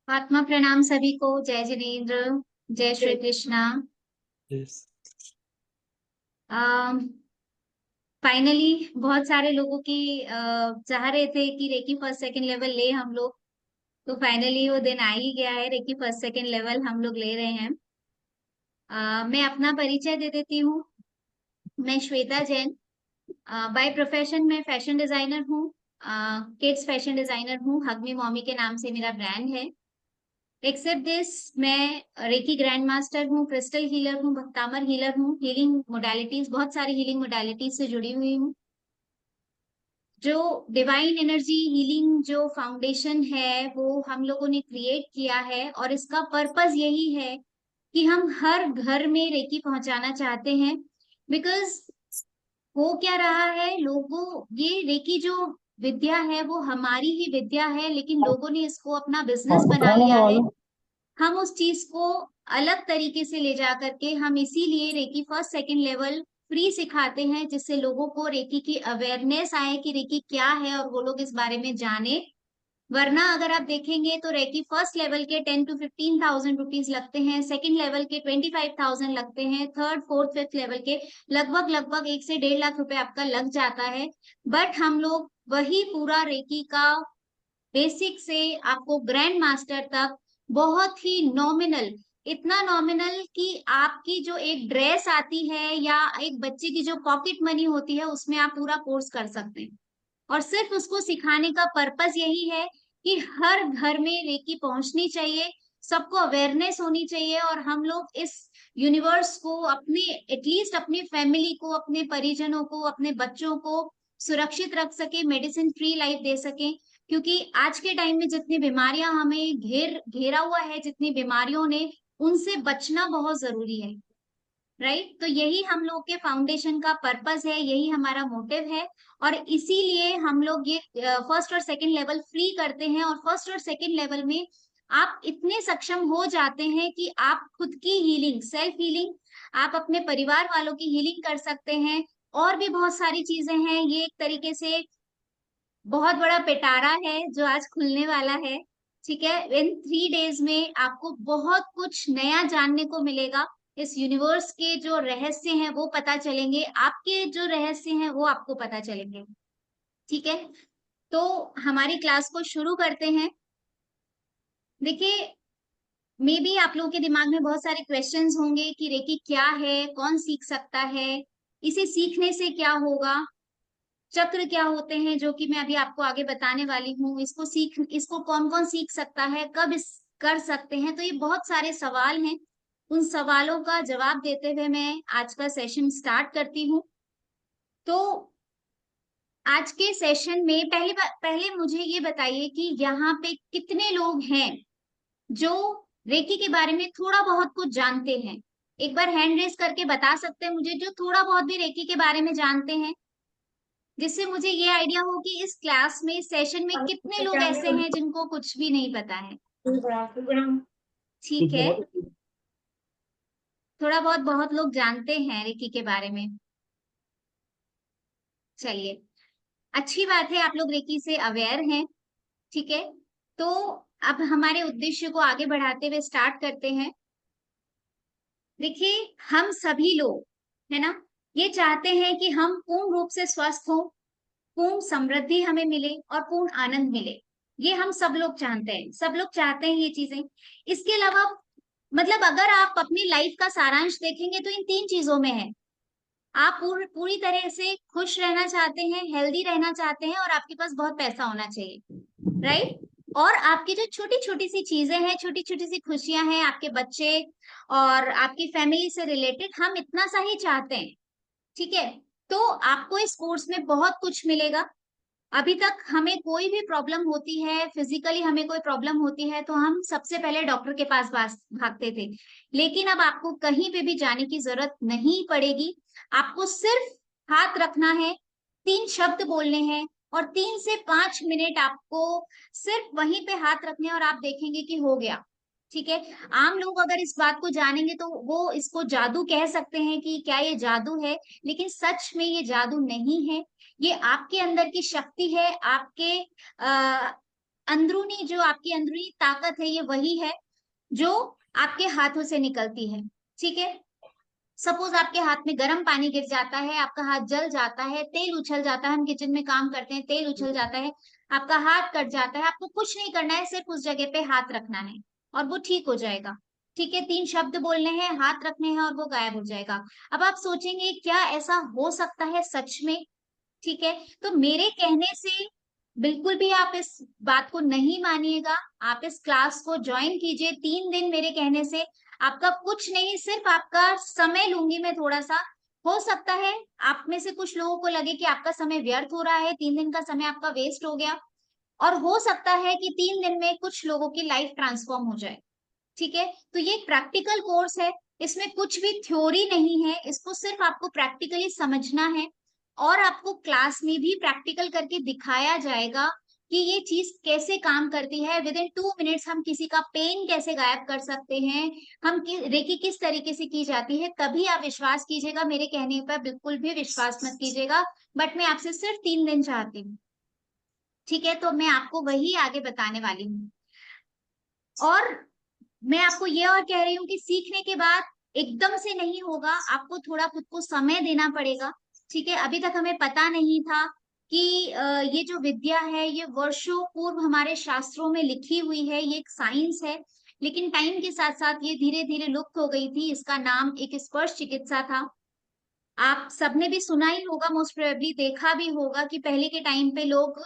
आत्मा प्रणाम सभी को। जय जिनेन्द्र। जय श्री कृष्णा। यस। फाइनली बहुत सारे लोगों की चाह रहे थे कि रेकी फर्स्ट सेकंड लेवल ले हम लोग। तो फाइनली वो दिन आ ही गया है, रेकी फर्स्ट सेकंड लेवल हम लोग ले रहे हैं। मैं अपना परिचय दे देती हूँ। मैं श्वेता जैन। बाय प्रोफेशन मैं फैशन डिजाइनर हूँ। किड्स फैशन डिजाइनर हूँ। हग मी मॉमी के नाम से मेरा ब्रांड है। एक्सेप्ट दिस, मैं रेकी ग्रैंड मास्टर हूँ, क्रिस्टल हीलर हूँ, भक्तामर हीलर हूँ। हीलिंग मोडालिटीज, बहुत सारी हीलिंग मोडालिटीज से जुड़ी हुई हूँ। जो डिवाइन एनर्जी हीलिंग जो फाउंडेशन है वो हम लोगों ने क्रिएट किया है, और इसका पर्पस यही है कि हम हर घर में रेकी पहुंचाना चाहते हैं। बिकॉज हो क्या रहा है, लोगों ये रेकी जो विद्या है वो हमारी ही विद्या है, लेकिन लोगों ने इसको अपना बिजनेस बना कौन है लिया है। वाले? हम उस चीज को अलग तरीके से ले जा करके हम इसीलिए reiki first second level free सिखाते हैं, जिससे लोगों को रेकी की अवेयरनेस आए कि रेकी क्या है और वो लोग इस बारे में जाने। वरना अगर आप देखेंगे तो रेकी फर्स्ट लेवल के 10 to 15,000 रुपीज लगते हैं, सेकंड लेवल के 25,000 लगते हैं, थर्ड फोर्थ फिफ्थ लेवल के लगभग लगभग 1 से 1.5 लाख रुपए आपका लग जाता है। बट हम लोग वही पूरा रेकी का बेसिक से आपको ग्रैंड मास्टर तक बहुत ही नॉमिनल, इतना नॉमिनल कि आपकी जो एक ड्रेस आती है या एक बच्चे की जो पॉकेट मनी होती है उसमें आप पूरा कोर्स कर सकते हैं। और सिर्फ उसको सिखाने का पर्पस यही है कि हर घर में रेकी पहुंचनी चाहिए, सबको अवेयरनेस होनी चाहिए, और हम लोग इस यूनिवर्स को अपने एटलीस्ट अपनी फैमिली को, अपने परिजनों को, अपने बच्चों को सुरक्षित रख सके, मेडिसिन फ्री लाइफ दे सके। क्योंकि आज के टाइम में जितनी बीमारियां हमें घेरा हुआ है, जितनी बीमारियों ने, उनसे बचना बहुत जरूरी है। राइट, तो यही हम लोग के फाउंडेशन का पर्पस है, यही हमारा मोटिव है। और इसीलिए हम लोग ये फर्स्ट और सेकंड लेवल फ्री करते हैं। और फर्स्ट और सेकंड लेवल में आप इतने सक्षम हो जाते हैं कि आप खुद की हीलिंग, सेल्फ हीलिंग, आप अपने परिवार वालों की हीलिंग कर सकते हैं। और भी बहुत सारी चीजें हैं। ये एक तरीके से बहुत बड़ा पिटारा है जो आज खुलने वाला है। ठीक है, इन 3 डेज में आपको बहुत कुछ नया जानने को मिलेगा। इस यूनिवर्स के जो रहस्य हैं वो पता चलेंगे, आपके जो रहस्य हैं वो आपको पता चलेंगे। ठीक है, तो हमारी क्लास को शुरू करते हैं। देखिए, मे बी आप लोगों के दिमाग में बहुत सारे क्वेश्चंस होंगे कि रेकी क्या है, कौन सीख सकता है, इसे सीखने से क्या होगा, चक्र क्या होते हैं, जो कि मैं अभी आपको आगे बताने वाली हूँ। इसको कौन कौन सीख सकता है, कब इस कर सकते हैं। तो ये बहुत सारे सवाल हैं। उन सवालों का जवाब देते हुए मैं आज का सेशन स्टार्ट करती हूँ। तो आज के सेशन में पहले मुझे ये बताइए कि यहाँ पे कितने लोग हैं जो रेकी के बारे में थोड़ा बहुत कुछ जानते हैं। एक बार हैंड रेस करके बता सकते हैं मुझे, जो थोड़ा बहुत भी रेकी के बारे में जानते हैं, जिससे मुझे ये आइडिया हो कि इस क्लास में, इस सेशन में कितने लोग ऐसे हैं जिनको कुछ भी नहीं पता है। ठीक है, थोड़ा बहुत बहुत लोग जानते हैं रेकी के बारे में। चलिए, अच्छी बात है, आप लोग रेकी से अवेयर हैं। ठीक है, तो अब हमारे उद्देश्य को आगे बढ़ाते हुए स्टार्ट करते हैं। देखिए, हम सभी लोग, है ना, ये चाहते हैं कि हम पूर्ण रूप से स्वस्थ हों, पूर्ण समृद्धि हमें मिले और पूर्ण आनंद मिले। ये हम सब लोग चाहते हैं, सब लोग चाहते हैं ये चीजें। इसके अलावा, मतलब अगर आप अपनी लाइफ का सारांश देखेंगे तो इन 3 चीजों में है। आप पूरी तरह से खुश रहना चाहते हैं, हेल्दी रहना चाहते हैं, और आपके पास बहुत पैसा होना चाहिए। राइट, और आपकी जो छोटी छोटी सी चीजें हैं, छोटी छोटी सी खुशियां हैं, आपके बच्चे और आपकी फैमिली से रिलेटेड, हम इतना सा ही चाहते हैं। ठीक है, तो आपको इस कोर्स में बहुत कुछ मिलेगा। अभी तक हमें कोई भी प्रॉब्लम होती है, फिजिकली हमें कोई प्रॉब्लम होती है, तो हम सबसे पहले डॉक्टर के पास भागते थे। लेकिन अब आपको कहीं पे भी जाने की जरूरत नहीं पड़ेगी। आपको सिर्फ हाथ रखना है, 3 शब्द बोलने हैं, और 3 से 5 मिनट आपको सिर्फ वहीं पे हाथ रखने हैं, और आप देखेंगे कि हो गया। ठीक है, आम लोग अगर इस बात को जानेंगे तो वो इसको जादू कह सकते हैं कि क्या ये जादू है, लेकिन सच में ये जादू नहीं है। ये आपके अंदर की शक्ति है, आपके अंदरूनी जो आपकी अंदरूनी ताकत है, ये वही है जो आपके हाथों से निकलती है। ठीक है, सपोज आपके हाथ में गर्म पानी गिर जाता है, आपका हाथ जल जाता है, तेल उछल जाता है, हम किचन में काम करते हैं, तेल उछल जाता है, आपका हाथ कट जाता है, आपको कुछ नहीं करना है, सिर्फ उस जगह पे हाथ रखना है और वो ठीक हो जाएगा। ठीक है, 3 शब्द बोलने हैं, हाथ रखने हैं और वो गायब हो जाएगा। अब आप सोचेंगे क्या ऐसा हो सकता है सच में? ठीक है, तो मेरे कहने से बिल्कुल भी आप इस बात को नहीं मानिएगा। आप इस क्लास को ज्वाइन कीजिए, 3 दिन मेरे कहने से आपका कुछ नहीं, सिर्फ आपका समय लूंगी मैं थोड़ा सा। हो सकता है आप में से कुछ लोगों को लगे कि आपका समय व्यर्थ हो रहा है, 3 दिन का समय आपका वेस्ट हो गया, और हो सकता है कि 3 दिन में कुछ लोगों की लाइफ ट्रांसफॉर्म हो जाए। ठीक है, तो ये एक प्रैक्टिकल कोर्स है, इसमें कुछ भी थ्योरी नहीं है, इसको सिर्फ आपको प्रैक्टिकली समझना है, और आपको क्लास में भी प्रैक्टिकल करके दिखाया जाएगा कि ये चीज कैसे काम करती है। विद इन 2 मिनट्स हम किसी का पेन कैसे गायब कर सकते हैं, रेकी किस तरीके से की जाती है, तभी आप विश्वास कीजिएगा। मेरे कहने पर बिल्कुल भी विश्वास मत कीजिएगा, बट मैं आपसे सिर्फ 3 दिन चाहती हूँ। ठीक है, तो मैं आपको वही आगे बताने वाली हूँ। और मैं आपको ये और कह रही हूँ कि सीखने के बाद एकदम से नहीं होगा, आपको थोड़ा खुद को समय देना पड़ेगा। ठीक है, अभी तक हमें पता नहीं था कि ये जो विद्या है ये वर्षों पूर्व हमारे शास्त्रों में लिखी हुई है, ये एक साइंस है, लेकिन टाइम के साथ साथ ये धीरे धीरे लुप्त हो गई थी। इसका नाम एक स्पर्श चिकित्सा था। आप सबने भी सुना ही होगा, मोस्ट प्रोबेबली देखा भी होगा कि पहले के टाइम पे लोग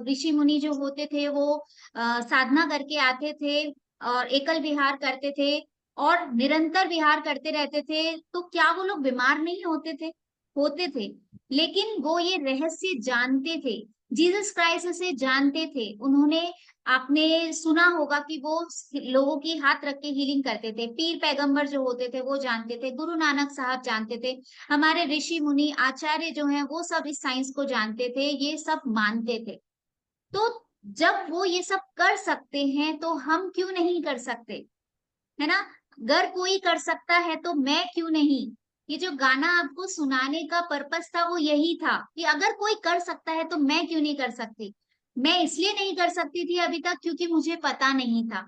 ऋषि मुनि जो होते थे वो साधना करके आते थे और एकल विहार करते थे और निरंतर विहार करते रहते थे, तो क्या वो लोग बीमार नहीं होते थे? होते थे, लेकिन वो ये रहस्य जानते थे। जीसस क्राइस्ट इसे जानते थे, उन्होंने, आपने सुना होगा कि वो लोगों की हाथ रख के हीलिंग करते थे। पीर पैगंबर जो होते थे वो जानते थे, गुरु नानक साहब जानते थे, हमारे ऋषि मुनि आचार्य जो हैं वो सब इस साइंस को जानते थे, ये सब मानते थे। तो जब वो ये सब कर सकते हैं तो हम क्यों नहीं कर सकते? है ना? अगर कोई कर सकता है तो मैं क्यों नहीं? ये जो गाना आपको सुनाने का पर्पस था वो यही था कि अगर कोई कर सकता है तो मैं क्यों नहीं कर सकती। मैं इसलिए नहीं कर सकती थी अभी तक क्योंकि मुझे पता नहीं था।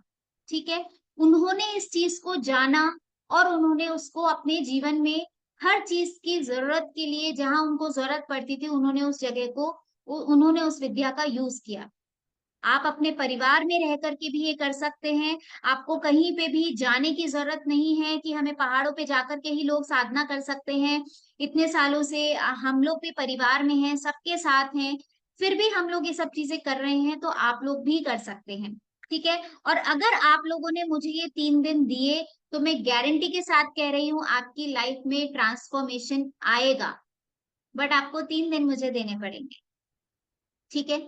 ठीक है, उन्होंने इस चीज को जाना और उन्होंने उसको अपने जीवन में हर चीज की जरूरत के लिए, जहां उनको जरूरत पड़ती थी, उन्होंने उस जगह को, उन्होंने उस विद्या का यूज किया। आप अपने परिवार में रह करके भी ये कर सकते हैं। आपको कहीं पे भी जाने की जरूरत नहीं है कि हमें पहाड़ों पे जाकर के ही लोग साधना कर सकते हैं। इतने सालों से हम लोग भी परिवार में हैं, सबके साथ हैं, फिर भी हम लोग ये सब चीजें कर रहे हैं, तो आप लोग भी कर सकते हैं। ठीक है, और अगर आप लोगों ने मुझे ये 3 दिन दिए तो मैं गारंटी के साथ कह रही हूँ आपकी लाइफ में ट्रांसफॉर्मेशन आएगा, बट आपको 3 दिन मुझे देने पड़ेंगे। ठीक है,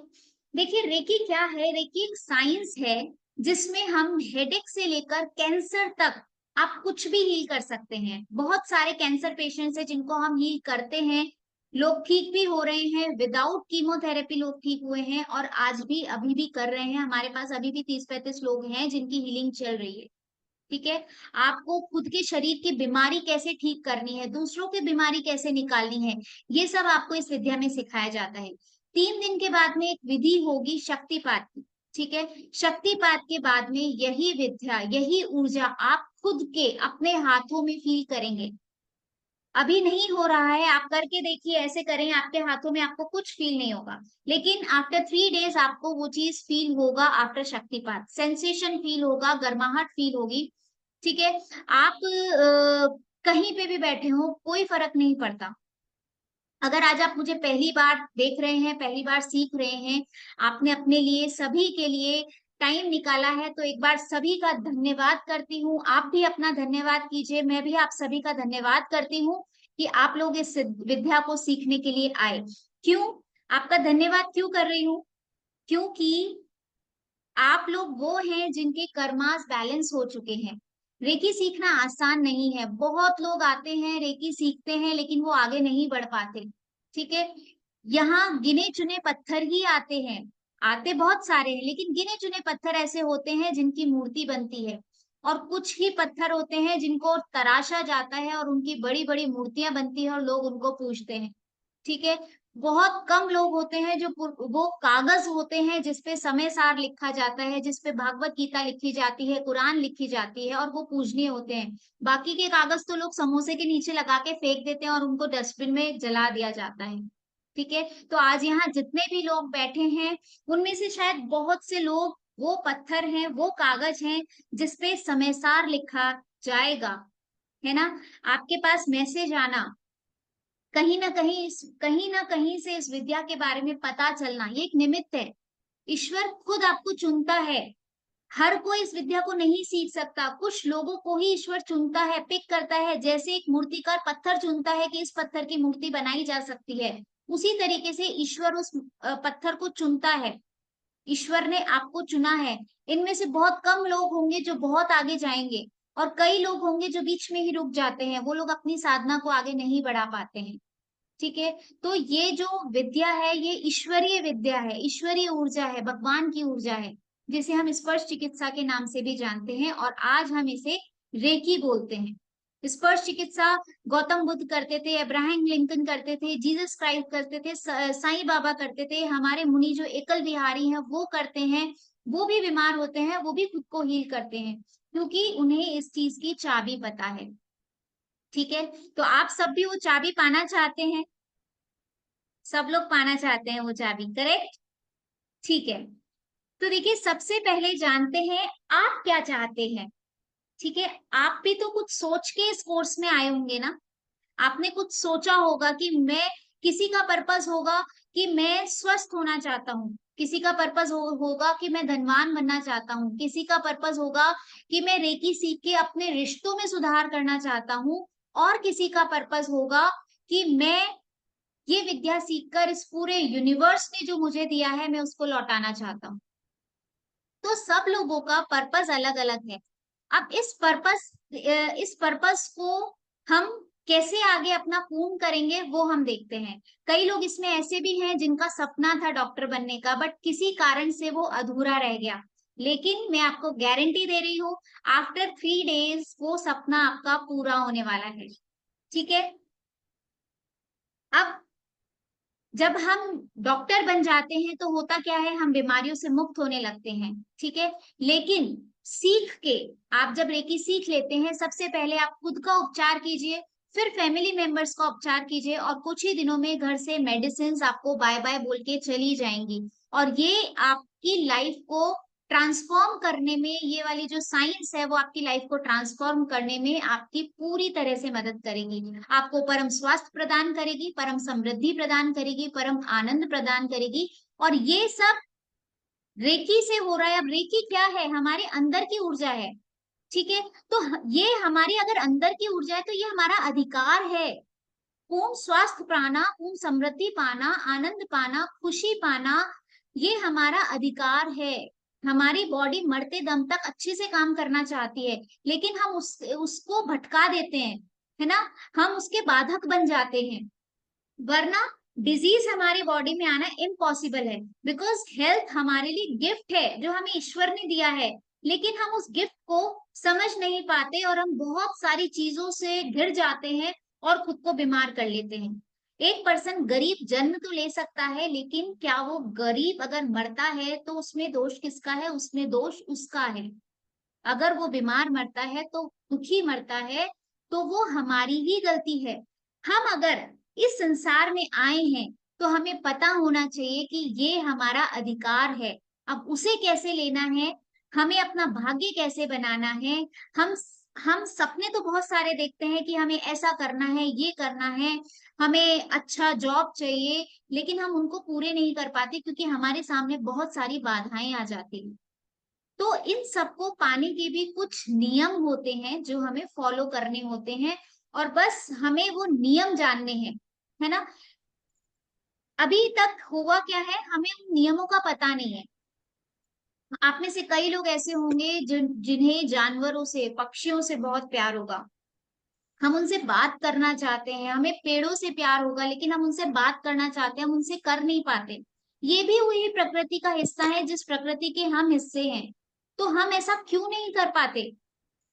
देखिए रेकी क्या है? रेकी एक साइंस है जिसमें हम हेडेक से लेकर कैंसर तक आप कुछ भी हील कर सकते हैं। बहुत सारे कैंसर पेशेंट्स हैं जिनको हम हील करते हैं, लोग ठीक भी हो रहे हैं, विदाउट कीमोथेरेपी लोग ठीक हुए हैं, और आज भी अभी भी कर रहे हैं। हमारे पास अभी भी 30-35 लोग हैं जिनकी हीलिंग चल रही है। ठीक है, आपको खुद के शरीर की बीमारी कैसे ठीक करनी है, दूसरों की बीमारी कैसे निकालनी है, ये सब आपको इस विद्या में सिखाया जाता है। 3 दिन के बाद में एक विधि होगी शक्तिपात की। ठीक है, शक्तिपात के बाद में यही विद्या, यही ऊर्जा आप खुद के अपने हाथों में फील करेंगे। अभी नहीं हो रहा है, आप करके देखिए, ऐसे करें आपके हाथों में, आपको कुछ फील नहीं होगा, लेकिन आफ्टर 3 डेज आपको वो चीज फील होगा। आफ्टर शक्तिपात सेंसेशन फील होगा, गर्माहट फील होगी। ठीक है, आप कहीं पे भी बैठे हो कोई फर्क नहीं पड़ता। अगर आज आप मुझे पहली बार देख रहे हैं, पहली बार सीख रहे हैं, आपने अपने लिए, सभी के लिए टाइम निकाला है, तो एक बार सभी का धन्यवाद करती हूँ। आप भी अपना धन्यवाद कीजिए, मैं भी आप सभी का धन्यवाद करती हूँ कि आप लोग इस विद्या को सीखने के लिए आए। क्यों आपका धन्यवाद क्यों कर रही हूँ? क्योंकि आप लोग वो हैं जिनके कर्मास बैलेंस हो चुके हैं। रेकी सीखना आसान नहीं है, बहुत लोग आते हैं रेकी सीखते हैं लेकिन वो आगे नहीं बढ़ पाते। ठीक है, यहाँ गिने चुने पत्थर ही आते हैं, आते बहुत सारे हैं लेकिन गिने चुने पत्थर ऐसे होते हैं जिनकी मूर्ति बनती है, और कुछ ही पत्थर होते हैं जिनको तराशा जाता है और उनकी बड़ी बड़ी मूर्तियां बनती है और लोग उनको पूजते हैं। ठीक है, बहुत कम लोग होते हैं जो वो कागज होते हैं जिसपे समय सार लिखा जाता है, जिसपे भागवत गीता लिखी जाती है, कुरान लिखी जाती है और वो पूजनीय होते हैं। बाकी के कागज तो लोग समोसे के नीचे लगा के फेंक देते हैं और उनको डस्टबिन में जला दिया जाता है। ठीक है, तो आज यहाँ जितने भी लोग बैठे हैं उनमें से शायद बहुत से लोग वो पत्थर हैं, वो कागज हैं जिसपे समय सार लिखा जाएगा, है ना। आपके पास मैसेज आना, कहीं ना कहीं से इस विद्या के बारे में पता चलना, ये एक निमित्त है। ईश्वर खुद आपको चुनता है। हर कोई इस विद्या को नहीं सीख सकता, कुछ लोगों को ही ईश्वर चुनता है, पिक करता है। जैसे एक मूर्तिकार पत्थर चुनता है कि इस पत्थर की मूर्ति बनाई जा सकती है, उसी तरीके से ईश्वर उस पत्थर को चुनता है। ईश्वर ने आपको चुना है। इनमें से बहुत कम लोग होंगे जो बहुत आगे जाएंगे, और कई लोग होंगे जो बीच में ही रुक जाते हैं, वो लोग अपनी साधना को आगे नहीं बढ़ा पाते हैं। ठीक है, तो ये जो विद्या है ये ईश्वरीय विद्या है, ईश्वरीय ऊर्जा है, भगवान की ऊर्जा है, जिसे हम स्पर्श चिकित्सा के नाम से भी जानते हैं, और आज हम इसे रेकी बोलते हैं। स्पर्श चिकित्सा गौतम बुद्ध करते थे, अब्राहम लिंकन करते थे, जीसस क्राइस्ट करते थे, साईं बाबा करते थे, हमारे मुनि जो एकल विहारी हैं वो करते हैं। वो भी बीमार होते हैं, वो भी खुद को हील करते हैं, क्योंकि उन्हें इस चीज की चाबी पता है। ठीक है, तो आप सब भी वो चाबी पाना चाहते हैं, सब लोग पाना चाहते हैं वो चाबी, करेक्ट। ठीक है, तो देखिए सबसे पहले जानते हैं आप क्या चाहते हैं। ठीक है, आप भी तो कुछ सोच के इस कोर्स में आए होंगे ना। आपने कुछ सोचा होगा कि मैं, किसी का पर्पस होगा कि मैं स्वस्थ होना चाहता हूँ, किसी का पर्पस होगा कि मैं धनवान बनना चाहता हूँ, किसी का पर्पस होगा कि मैं रेकी सीख के अपने रिश्तों में सुधार करना चाहता हूँ, और किसी का पर्पस होगा कि मैं ये विद्या सीखकर इस पूरे यूनिवर्स ने जो मुझे दिया है मैं उसको लौटाना चाहता हूँ। तो सब लोगों का पर्पस अलग अलग है। अब इस पर्पस को हम कैसे आगे अपना पूर्ण करेंगे वो हम देखते हैं। कई लोग इसमें ऐसे भी हैं जिनका सपना था डॉक्टर बनने का, बट किसी कारण से वो अधूरा रह गया। लेकिन मैं आपको गारंटी दे रही हूँ, आफ्टर 3 डेज वो सपना आपका पूरा होने वाला है। ठीक है, अब जब हम डॉक्टर बन जाते हैं तो होता क्या है, हम बीमारियों से मुक्त होने लगते हैं। ठीक है, लेकिन सीख के, आप जब रेकी सीख लेते हैं, सबसे पहले आप खुद का उपचार कीजिए, फिर फैमिली मेंबर्स का उपचार कीजिए, और कुछ ही दिनों में घर से मेडिसिन आपको बाय बाय बोल के चली जाएंगी। और ये आपकी लाइफ को ट्रांसफॉर्म करने में, ये वाली जो साइंस है वो आपकी लाइफ को ट्रांसफॉर्म करने में आपकी पूरी तरह से मदद करेगी। आपको परम स्वास्थ्य प्रदान करेगी, परम समृद्धि प्रदान करेगी, परम आनंद प्रदान करेगी। और ये सब रेकी से हो रहा है। अब रेकी क्या है, हमारे अंदर की ऊर्जा है। ठीक है, तो ये हमारी अगर अंदर की ऊर्जा है तो ये हमारा अधिकार है। पूर्ण स्वास्थ्य पाना, पूर्ण समृद्धि पाना, आनंद पाना, खुशी पाना, ये हमारा अधिकार है। हमारी बॉडी मरते दम तक अच्छे से काम करना चाहती है, लेकिन हम उसको भटका देते हैं, है ना। हम उसके बाधक बन जाते हैं, वरना डिजीज हमारी बॉडी में आना इम्पॉसिबल है। बिकॉज हेल्थ हमारे लिए गिफ्ट है जो हमें ईश्वर ने दिया है, लेकिन हम उस गिफ्ट को समझ नहीं पाते, और हम बहुत सारी चीजों से घिर जाते हैं और खुद को बीमार कर लेते हैं। एक पर्सन गरीब जन्म तो ले सकता है, लेकिन क्या वो गरीब अगर मरता है तो उसमें दोष किसका है, उसमें दोष उसका है। अगर वो बीमार मरता है तो दुखी मरता है, तो वो हमारी ही गलती है। हम अगर इस संसार में आए हैं तो हमें पता होना चाहिए कि ये हमारा अधिकार है। अब उसे कैसे लेना है, हमें अपना भाग्य कैसे बनाना है। हम हम सपने तो बहुत सारे देखते हैं कि हमें ऐसा करना है, ये करना है, हमें अच्छा जॉब चाहिए, लेकिन हम उनको पूरे नहीं कर पाते क्योंकि हमारे सामने बहुत सारी बाधाएं आ जाती हैं। तो इन सबको पाने के भी कुछ नियम होते हैं जो हमें फॉलो करने होते हैं, और बस हमें वो नियम जानने हैं, है ना। अभी तक हुआ क्या है, हमें उन नियमों का पता नहीं है। आप में से कई लोग ऐसे होंगे जिन्हें जानवरों से, पक्षियों से बहुत प्यार होगा। हम उनसे बात करना चाहते हैं, हमें पेड़ों से प्यार होगा, लेकिन हम उनसे बात करना चाहते हैं, हम उनसे कर नहीं पाते। ये भी वही प्रकृति का हिस्सा है जिस प्रकृति के हम हिस्से हैं। तो हम ऐसा क्यों नहीं कर पाते,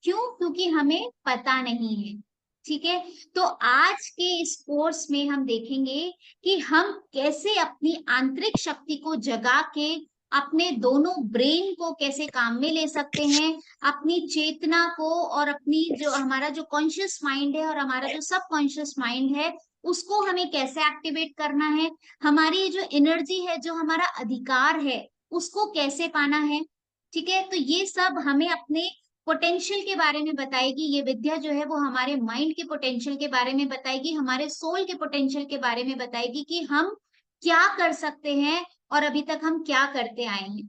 क्यों, क्योंकि हमें पता नहीं है। ठीक है। तो आज के इस कोर्स में हम देखेंगे कि हम कैसे अपनी आंतरिक शक्ति को जगा के अपने दोनों ब्रेन को कैसे काम में ले सकते हैं, अपनी चेतना को और अपनी जो हमारा जो कॉन्शियस माइंड है और हमारा जो सब कॉन्शियस माइंड है उसको हमें कैसे एक्टिवेट करना है, हमारी जो एनर्जी है, जो हमारा अधिकार है, उसको कैसे पाना है। ठीक है। तो ये सब हमें अपने पोटेंशियल के बारे में बताएगी। ये विद्या जो है वो हमारे माइंड के पोटेंशियल के बारे में बताएगी, हमारे सोल के पोटेंशियल के बारे में बताएगी कि हम क्या कर सकते हैं और अभी तक हम क्या करते आए हैं।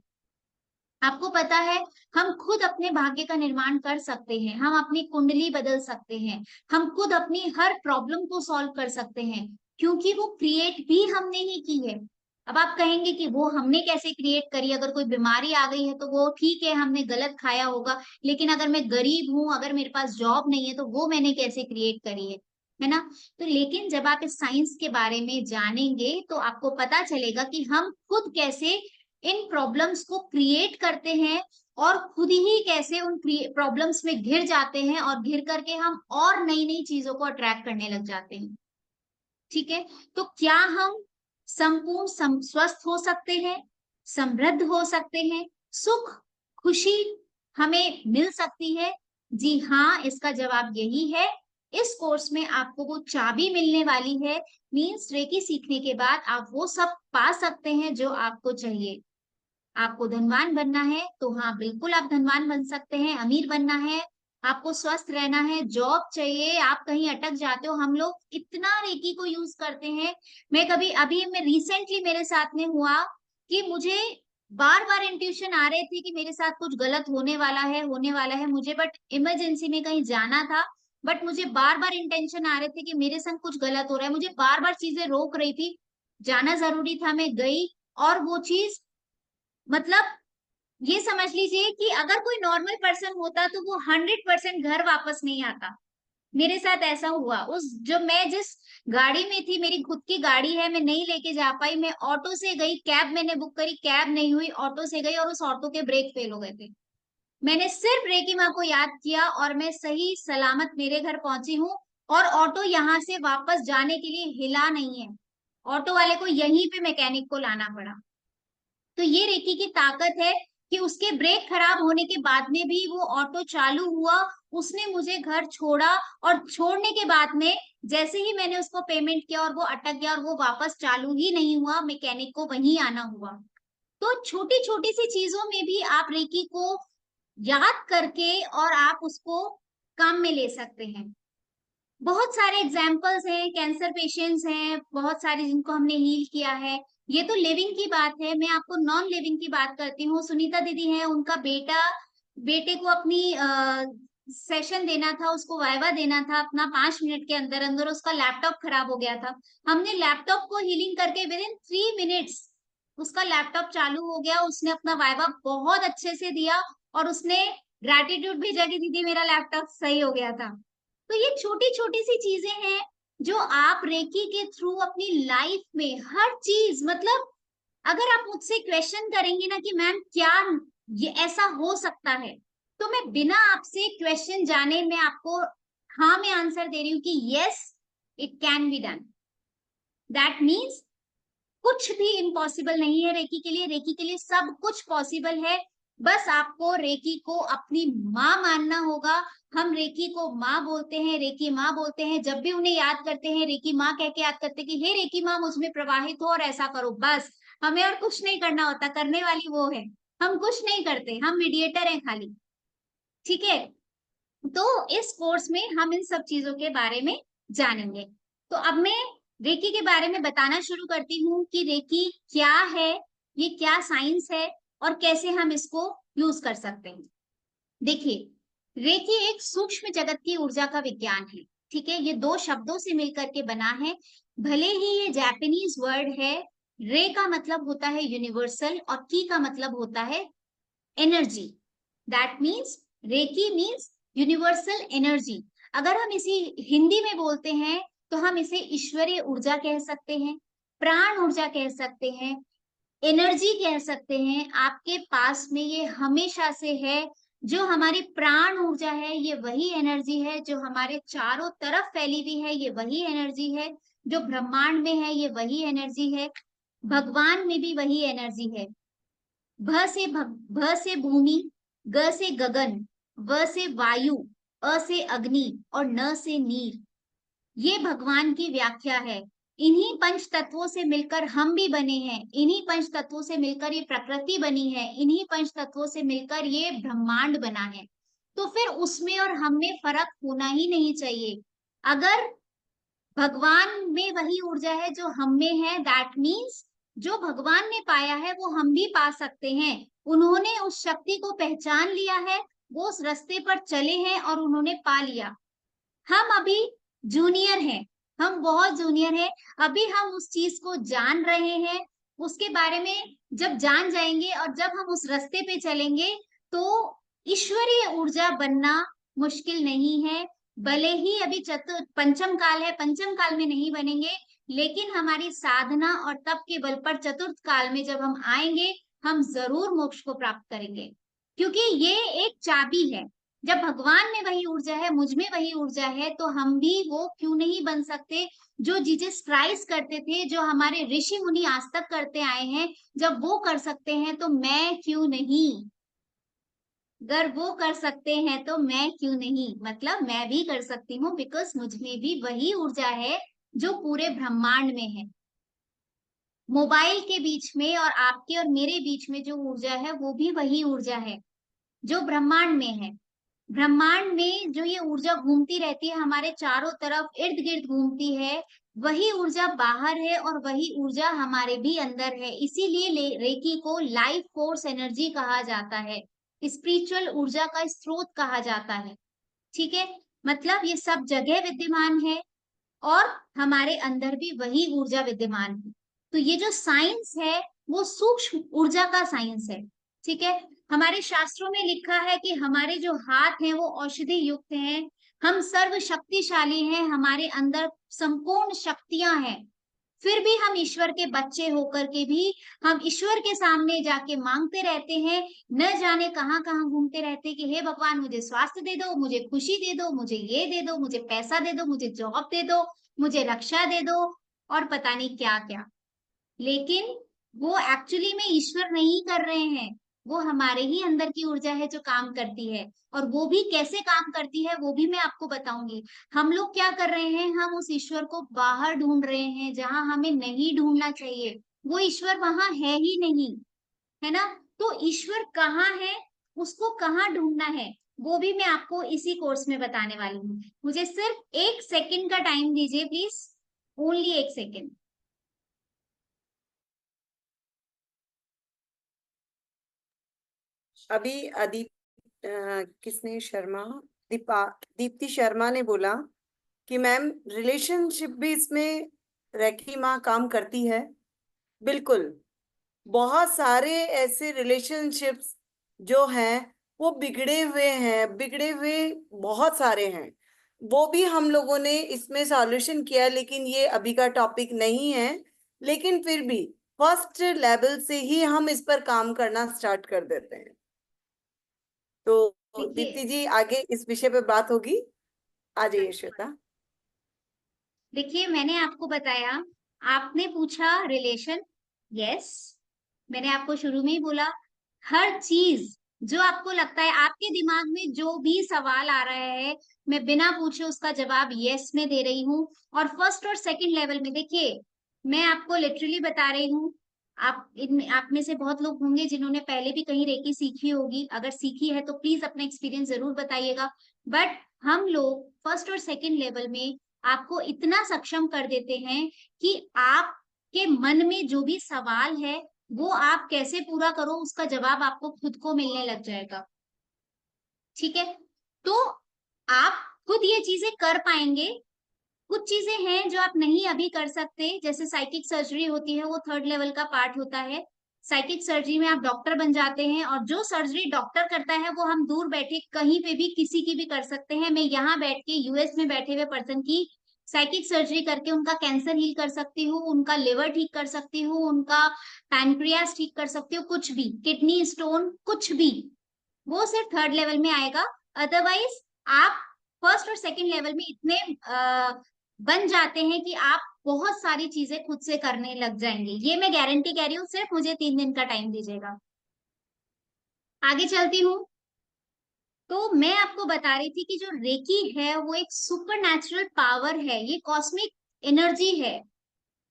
आपको पता है, हम खुद अपने भाग्य का निर्माण कर सकते हैं, हम अपनी कुंडली बदल सकते हैं, हम खुद अपनी हर प्रॉब्लम को सॉल्व कर सकते हैं, क्योंकि वो क्रिएट भी हमने ही की है। अब आप कहेंगे कि वो हमने कैसे क्रिएट करी, अगर कोई बीमारी आ गई है तो वो ठीक है, हमने गलत खाया होगा, लेकिन अगर मैं गरीब हूं, अगर मेरे पास जॉब नहीं है, तो वो मैंने कैसे क्रिएट करी है ना। तो लेकिन जब आप इस साइंस के बारे में जानेंगे तो आपको पता चलेगा कि हम खुद कैसे इन प्रॉब्लम्स को क्रिएट करते हैं और खुद ही कैसे उन प्रॉब्लम्स में घिर जाते हैं और घिर करके हम और नई नई चीजों को अट्रैक्ट करने लग जाते हैं। ठीक है। तो क्या हम संपूर्ण स्वस्थ हो सकते हैं, समृद्ध हो सकते हैं, सुख खुशी हमें मिल सकती है? जी हाँ, इसका जवाब यही है। इस कोर्स में आपको वो चाबी मिलने वाली है। मीन्स रेकी सीखने के बाद आप वो सब पा सकते हैं जो आपको चाहिए। आपको धनवान बनना है तो हाँ बिल्कुल आप धनवान बन सकते हैं, अमीर बनना है, आपको स्वस्थ रहना है, जॉब चाहिए, आप कहीं अटक जाते हो, हम लोग इतना रेकी को यूज करते हैं। मैं कभी अभी मैं रिसेंटली मेरे साथ में हुआ कि मुझे बार बार इंट्यूशन आ रहे थे कि मेरे साथ कुछ गलत होने वाला है मुझे, बट इमरजेंसी में कहीं जाना था। बट मुझे बार बार इंटेंशन आ रहे थे कि मेरे संग कुछ गलत हो रहा है, मुझे बार बार चीजें रोक रही थी, जाना जरूरी था, मैं गई। और वो चीज, मतलब ये समझ लीजिए कि अगर कोई नॉर्मल पर्सन होता तो वो 100% घर वापस नहीं आता। मेरे साथ ऐसा हुआ। उस जो मैं जिस गाड़ी में थी, मेरी खुद की गाड़ी है, मैं नहीं लेके जा पाई, मैं ऑटो से गई, कैब मैंने बुक करी, कैब नहीं हुई, ऑटो से गई और उस ऑटो के ब्रेक फेल हो गए थे। मैंने सिर्फ रेकी माँ को याद किया और मैं सही सलामत मेरे घर पहुंची हूँ। और ऑटो यहाँ से वापस जाने के लिए हिला नहीं है, ऑटो वाले को यहीं पे मैकेनिक को लाना पड़ा। तो ये रेकी की ताकत है कि उसके ब्रेक खराब होने के बाद में भी वो ऑटो चालू हुआ, उसने मुझे घर छोड़ा, और छोड़ने के बाद में जैसे ही मैंने उसको पेमेंट किया और वो अटक गया और वो वापस चालू ही नहीं हुआ, मैकेनिक को वहीं आना हुआ। तो छोटी छोटी सी चीजों में भी आप रेकी को याद करके और आप उसको काम में ले सकते हैं। बहुत सारे एग्जाम्पल्स हैं, कैंसर पेशेंट्स हैं बहुत सारे जिनको हमने हील किया है। ये तो लिविंग की बात है, मैं आपको नॉन लिविंग की बात करती हूँ। सुनीता दीदी है, उनका बेटे को अपनी सेशन देना था, उसको वाइवा देना था अपना, 5 मिनट के अंदर अंदर उसका लैपटॉप खराब हो गया था। हमने लैपटॉप को हीलिंग करके विद इन 3 मिनट्स उसका लैपटॉप चालू हो गया, उसने अपना वाइवा बहुत अच्छे से दिया और उसने ग्रेटिट्यूड भेजा कि दीदी मेरा लैपटॉप सही हो गया था। तो ये छोटी छोटी सी चीजें हैं जो आप रेकी के थ्रू अपनी लाइफ में हर चीज, मतलब अगर आप मुझसे क्वेश्चन करेंगे ना कि मैम क्या ये ऐसा हो सकता है, तो मैं बिना आपसे क्वेश्चन जाने मैं आपको हाँ में आंसर दे रही हूँ कि yes, it can be done. That means कुछ भी इम्पॉसिबल नहीं है रेकी के लिए, रेकी के लिए सब कुछ पॉसिबल है। बस आपको रेकी को अपनी माँ मानना होगा। हम रेकी को माँ बोलते हैं, रेकी माँ बोलते हैं, जब भी उन्हें याद करते हैं रेकी माँ कह के याद करते हैं कि हे रेकी माँ मुझ में प्रवाहित हो और ऐसा करो, बस हमें और कुछ नहीं करना होता, करने वाली वो है, हम कुछ नहीं करते, हम मीडिएटर हैं खाली। ठीक है। तो इस कोर्स में हम इन सब चीजों के बारे में जानेंगे। तो अब मैं रेकी के बारे में बताना शुरू करती हूँ कि रेकी क्या है, ये क्या साइंस है और कैसे हम इसको यूज कर सकते हैं। देखिए, रेकी एक सूक्ष्म जगत की ऊर्जा का विज्ञान है। ठीक है, ये दो शब्दों से मिलकर के बना है। भले ही ये जापानीज वर्ड है। रे का मतलब होता है यूनिवर्सल और की का मतलब होता है energy. That means reiki means universal energy. अगर हम इसी हिंदी में बोलते हैं तो हम इसे ईश्वरीय ऊर्जा कह सकते हैं, प्राण ऊर्जा कह सकते हैं, एनर्जी कह सकते हैं। आपके पास में ये हमेशा से है, जो हमारी प्राण ऊर्जा है ये वही एनर्जी है, जो हमारे चारों तरफ फैली हुई है ये वही एनर्जी है, जो ब्रह्मांड में है ये वही एनर्जी है, भगवान में भी वही एनर्जी है। भ से भूमि, ग से गगन, व से वायु, अ से अग्नि और न से नीर, ये भगवान की व्याख्या है। इन्हीं पंच तत्वों से मिलकर हम भी बने हैं, इन्हीं पंच तत्वों से मिलकर ये प्रकृति बनी है, इन्हीं पंच तत्वों से मिलकर ये ब्रह्मांड बना है। तो फिर उसमें और हम में फर्क होना ही नहीं चाहिए। अगर भगवान में वही ऊर्जा है जो हम में है, दैट मीन्स जो भगवान ने पाया है वो हम भी पा सकते हैं। उन्होंने उस शक्ति को पहचान लिया है, वो उस रास्ते पर चले हैं और उन्होंने पा लिया। हम अभी जूनियर हैं, हम बहुत जूनियर हैं, अभी हम उस चीज को जान रहे हैं। उसके बारे में जब जान जाएंगे और जब हम उस रास्ते पे चलेंगे तो ईश्वरीय ऊर्जा बनना मुश्किल नहीं है। भले ही अभी पंचम काल है, पंचम काल में नहीं बनेंगे, लेकिन हमारी साधना और तप के बल पर चतुर्थ काल में जब हम आएंगे, हम जरूर मोक्ष को प्राप्त करेंगे। क्योंकि ये एक चाबी है। जब भगवान में वही ऊर्जा है, मुझ में वही ऊर्जा है, तो हम भी वो क्यों नहीं बन सकते। जो जीसस क्राइस्ट करते थे, जो हमारे ऋषि मुनि आज तक करते आए हैं, जब वो कर सकते हैं तो मैं क्यों नहीं। अगर वो कर सकते हैं तो मैं क्यों नहीं, मतलब मैं भी कर सकती हूँ, बिकॉज मुझ में भी वही ऊर्जा है जो पूरे ब्रह्मांड में है। मोबाइल के बीच में और आपके और मेरे बीच में जो ऊर्जा है वो भी वही ऊर्जा है जो ब्रह्मांड में है। ब्रह्मांड में जो ये ऊर्जा घूमती रहती है, हमारे चारों तरफ इर्द गिर्द घूमती है, वही ऊर्जा बाहर है और वही ऊर्जा हमारे भी अंदर है। इसीलिए रेकी को लाइफ फोर्स एनर्जी कहा जाता है, स्पिरिचुअल ऊर्जा का स्रोत कहा जाता है। ठीक है, मतलब ये सब जगह विद्यमान है और हमारे अंदर भी वही ऊर्जा विद्यमान है। तो ये जो साइंस है वो सूक्ष्म ऊर्जा का साइंस है। ठीक है, हमारे शास्त्रों में लिखा है कि हमारे जो हाथ हैं वो औषधि युक्त हैं, हम सर्व शक्तिशाली हैं, हमारे अंदर संपूर्ण शक्तियां हैं। फिर भी हम ईश्वर के बच्चे होकर के भी हम ईश्वर के सामने जाके मांगते रहते हैं, न जाने कहाँ कहाँ घूमते रहते हैं कि हे भगवान मुझे स्वास्थ्य दे दो, मुझे खुशी दे दो, मुझे ये दे दो, मुझे पैसा दे दो, मुझे जॉब दे दो, मुझे रक्षा दे दो और पता नहीं क्या क्या। लेकिन वो एक्चुअली में ईश्वर नहीं कर रहे हैं, वो हमारे ही अंदर की ऊर्जा है जो काम करती है। और वो भी कैसे काम करती है वो भी मैं आपको बताऊंगी। हम लोग क्या कर रहे हैं, हम उस ईश्वर को बाहर ढूंढ रहे हैं जहां हमें नहीं ढूंढना चाहिए। वो ईश्वर वहां है ही नहीं, है ना। तो ईश्वर कहाँ है, उसको कहाँ ढूंढना है, वो भी मैं आपको इसी कोर्स में बताने वाली हूँ। मुझे सिर्फ 1 सेकंड का टाइम दीजिए प्लीज, ओनली 1 सेकंड। अभी किसने शर्मा, दीप्ति शर्मा ने बोला कि मैम रिलेशनशिप भी इसमें रेकी माँ काम करती है। बिल्कुल, बहुत सारे ऐसे रिलेशनशिप्स जो हैं वो बिगड़े हुए हैं, बिगड़े हुए बहुत सारे हैं। वो भी हम लोगों ने इसमें सॉल्यूशन किया, लेकिन ये अभी का टॉपिक नहीं है। लेकिन फिर भी फर्स्ट लेवल से ही हम इस पर काम करना स्टार्ट कर देते हैं। तो देखिए, दीप्ति जी आगे इस विषय पे बात होगी। आ जाइए श्वेता। देखिए मैंने आपको बताया, आपने पूछा रिलेशन, यस, मैंने आपको शुरू में ही बोला, हर चीज जो आपको लगता है, आपके दिमाग में जो भी सवाल आ रहा है, मैं बिना पूछे उसका जवाब यस में दे रही हूँ। और फर्स्ट और सेकंड लेवल में देखिए, मैं आपको लिटरली बता रही हूँ। आप में से बहुत लोग होंगे जिन्होंने पहले भी कहीं रेकी सीखी होगी, अगर सीखी है तो प्लीज अपना एक्सपीरियंस जरूर बताइएगा। बट हम लोग फर्स्ट और सेकंड लेवल में आपको इतना सक्षम कर देते हैं कि आपके मन में जो भी सवाल है वो आप कैसे पूरा करो उसका जवाब आपको खुद को मिलने लग जाएगा। ठीक है, तो आप खुद ये चीजें कर पाएंगे। कुछ चीजें हैं जो आप नहीं अभी कर सकते, जैसे साइकिक सर्जरी होती है, वो 3rd लेवल का पार्ट होता है। साइकिक सर्जरी में आप डॉक्टर बन जाते हैं, और जो सर्जरी डॉक्टर करता है वो हम दूर बैठे कहीं पे भी किसी की भी कर सकते हैं। मैं यहाँ बैठ के यूएस में बैठे हुए पर्सन की साइकिक सर्जरी करके उनका कैंसर हील कर सकती हूँ, उनका लिवर ठीक कर सकती हूँ, उनका पैनक्रियास ठीक कर सकती हूँ, कुछ भी, किडनी स्टोन, कुछ भी। वो सिर्फ थर्ड लेवल में आएगा। अदरवाइज आप फर्स्ट और सेकंड लेवल में इतने बन जाते हैं कि आप बहुत सारी चीजें खुद से करने लग जाएंगे। ये मैं गारंटी कह रही हूँ, सिर्फ मुझे 3 दिन का टाइम दीजिएगा। आगे चलती हूँ। तो मैं आपको बता रही थी कि जो रेकी है वो एक सुपर नेचुरल पावर है, ये कॉस्मिक एनर्जी है,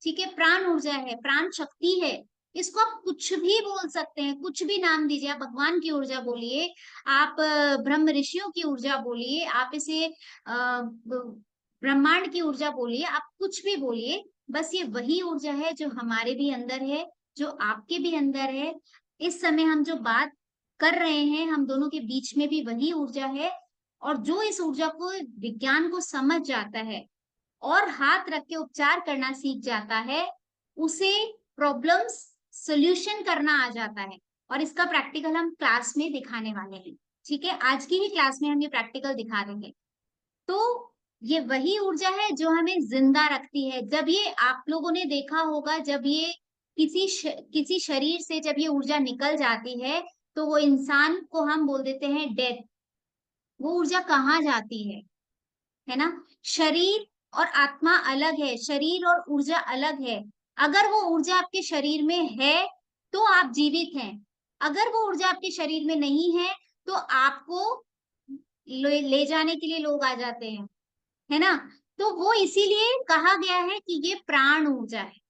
ठीक है, प्राण ऊर्जा है, प्राण शक्ति है। इसको आप कुछ भी बोल सकते हैं, कुछ भी नाम दीजिए। आप भगवान की ऊर्जा बोलिए, आप ब्रह्म ऋषियों की ऊर्जा बोलिए, आप इसे ब्रह्मांड की ऊर्जा बोलिए, आप कुछ भी बोलिए। बस ये वही ऊर्जा है जो हमारे भी अंदर है, जो आपके भी अंदर है। इस समय हम जो बात कर रहे हैं, हम दोनों के बीच में भी वही ऊर्जा है। और जो इस ऊर्जा को, विज्ञान को समझ जाता है और हाथ रख के उपचार करना सीख जाता है, उसे प्रॉब्लम्स सॉल्यूशन करना आ जाता है। और इसका प्रैक्टिकल हम क्लास में दिखाने वाले हैं, ठीक है, आज की ही क्लास में हम ये प्रैक्टिकल दिखा देंगे। तो ये वही ऊर्जा है जो हमें जिंदा रखती है। जब ये, आप लोगों ने देखा होगा, जब ये किसी शरीर से जब ये ऊर्जा निकल जाती है, तो वो इंसान को हम बोल देते हैं डेथ। वो ऊर्जा कहाँ जाती है ना? शरीर और आत्मा अलग है, शरीर और ऊर्जा अलग है। अगर वो ऊर्जा आपके शरीर में है तो आप जीवित हैं। अगर वो ऊर्जा आपके शरीर में नहीं है तो आपको ले जाने के लिए लोग आ जाते हैं, है ना? तो वो इसीलिए कहा गया है कि ये प्राण ऊर्जा है।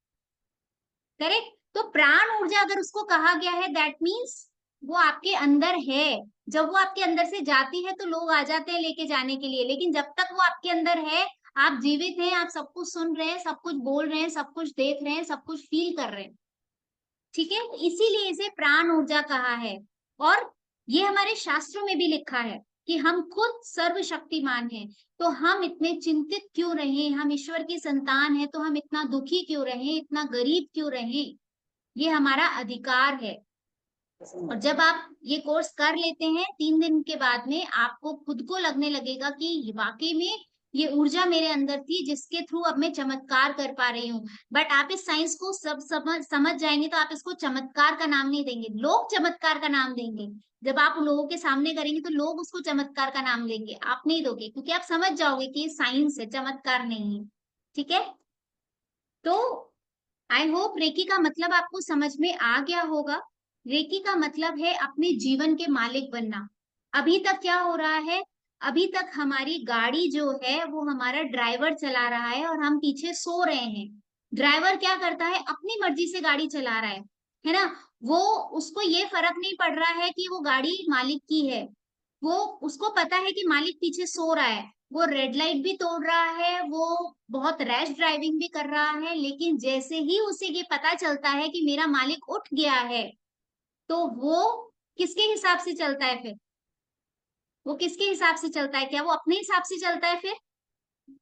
करेक्ट? तो प्राण ऊर्जा अगर उसको कहा गया है, दैट मीन्स वो आपके अंदर है। जब वो आपके अंदर से जाती है तो लोग आ जाते हैं लेके जाने के लिए, लेकिन जब तक वो आपके अंदर है, आप जीवित हैं, आप सब कुछ सुन रहे हैं, सब कुछ बोल रहे हैं, सब कुछ देख रहे हैं, सब कुछ फील कर रहे हैं, ठीक है? इसीलिए इसे प्राण ऊर्जा कहा है। और ये हमारे शास्त्रों में भी लिखा है कि हम खुद सर्वशक्तिमान हैं। तो हम इतने चिंतित क्यों रहे? हम ईश्वर की संतान है तो हम इतना दुखी क्यों रहे, इतना गरीब क्यों रहे? ये हमारा अधिकार है। और जब आप ये कोर्स कर लेते हैं, 3 दिन के बाद में आपको खुद को लगने लगेगा कि वाकई में ये ऊर्जा मेरे अंदर थी जिसके थ्रू अब मैं चमत्कार कर पा रही हूँ। बट आप इस साइंस को सब समझ जाएंगे तो आप इसको चमत्कार का नाम नहीं देंगे, लोग चमत्कार का नाम देंगे। जब आप लोगों के सामने करेंगे तो लोग उसको चमत्कार का नाम देंगे, आप नहीं दोगे, क्योंकि आप समझ जाओगे कि ये साइंस है, चमत्कार नहीं है। ठीक है? तो आई होप रेकी का मतलब आपको समझ में आ गया होगा। रेकी का मतलब है अपने जीवन के मालिक बनना। अभी तक क्या हो रहा है? अभी तक हमारी गाड़ी जो है वो हमारा ड्राइवर चला रहा है और हम पीछे सो रहे हैं। ड्राइवर क्या करता है? अपनी मर्जी से गाड़ी चला रहा है ना? वो, उसको ये फर्क नहीं पड़ रहा है कि वो गाड़ी मालिक की है। वो, उसको पता है कि मालिक पीछे सो रहा है, वो रेड लाइट भी तोड़ रहा है, वो बहुत रैश ड्राइविंग भी कर रहा है। लेकिन जैसे ही उसे ये पता चलता है कि मेरा मालिक उठ गया है, तो वो किसके हिसाब से चलता है फिर? वो किसके हिसाब से चलता है? क्या वो अपने हिसाब से चलता है फिर?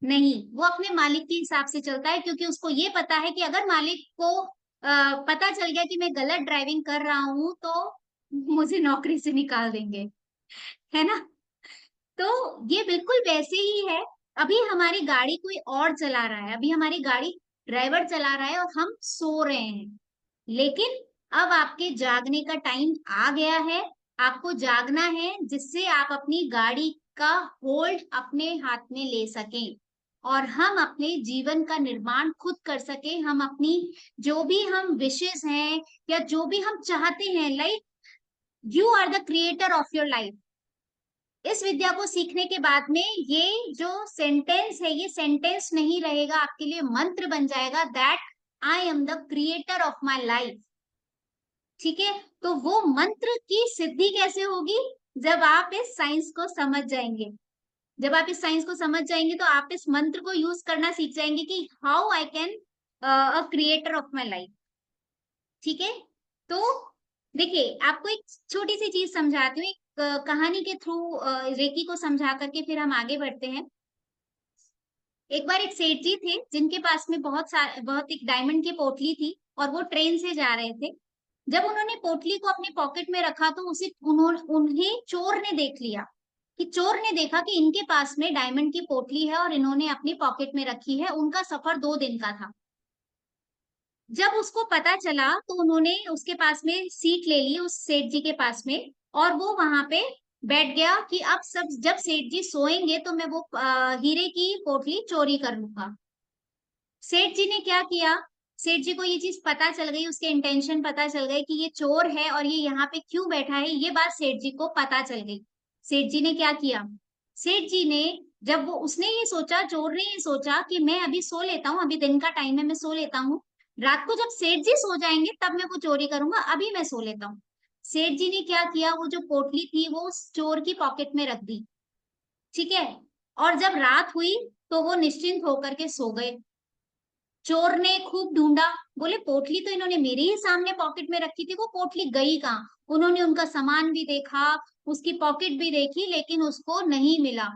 नहीं, वो अपने मालिक के हिसाब से चलता है, क्योंकि उसको ये पता है कि अगर मालिक को पता चल गया कि मैं गलत ड्राइविंग कर रहा हूँ तो मुझे नौकरी से निकाल देंगे, है ना? तो ये बिल्कुल वैसे ही है। अभी हमारी गाड़ी कोई और चला रहा है, अभी हमारी गाड़ी ड्राइवर चला रहा है और हम सो रहे हैं। लेकिन अब आपके जागने का टाइम आ गया है। आपको जागना है जिससे आप अपनी गाड़ी का होल्ड अपने हाथ में ले सकें और हम अपने जीवन का निर्माण खुद कर सकें। हम अपनी जो भी हम विशेष हैं या जो भी हम चाहते हैं, like you are the creator of your life. इस विद्या को सीखने के बाद में ये जो सेंटेंस है, ये सेंटेंस नहीं रहेगा, आपके लिए मंत्र बन जाएगा, that I am the creator of my life. ठीक है? तो वो मंत्र की सिद्धि कैसे होगी? जब आप इस साइंस को समझ जाएंगे। जब आप इस साइंस को समझ जाएंगे तो आप इस मंत्र को यूज करना सीख जाएंगे कि how I can a creator of my life. ठीक है? तो देखिए, आपको एक छोटी सी चीज समझाती हूँ, एक कहानी के थ्रू रेकी को समझा करके फिर हम आगे बढ़ते हैं। एक बार एक सेठ जी थे जिनके पास में बहुत एक डायमंड की पोटली थी और वो ट्रेन से जा रहे थे। जब उन्होंने पोटली को अपने पॉकेट में रखा तो उन्हें चोर ने देख लिया। कि चोर ने देखा कि इनके पास में डायमंड की पोटली है और इन्होंने अपनी पॉकेट में रखी है। उनका सफर 2 दिन का था। जब उसको पता चला तो उन्होंने उसके पास में सीट ले ली उस सेठ जी के पास में, और वो वहां पे बैठ गया कि अब सब जब सेठ जी सोएंगे तो मैं वो हीरे की पोटली चोरी कर लूंगा। सेठ जी ने क्या किया, सेठ जी को ये चीज पता चल गई, उसके इंटेंशन पता चल गए कि ये चोर है और ये यहाँ पे क्यों बैठा है, ये बात सेठ जी को पता चल गई। सेठ जी ने क्या किया, सेठ जी ने, जब वो उसने ये सोचा, चोर ने ये सोचा कि मैं अभी सो लेता हूँ, अभी दिन का टाइम है, मैं सो लेता हूँ, रात को जब सेठ जी सो जाएंगे तब मैं वो चोरी करूंगा, अभी मैं सो लेता हूँ। सेठ जी ने क्या किया, वो जो पोटली थी वो उस चोर की पॉकेट में रख दी। ठीक है। और जब रात हुई तो वो निश्चिंत होकर के सो गए। चोर ने खूब ढूंढा, बोले पोटली तो इन्होंने मेरे ही सामने पॉकेट में रखी थी, वो पोटली गई कहाँ। उन्होंने उनका सामान भी देखा, उसकी पॉकेट भी देखी, लेकिन उसको नहीं मिला।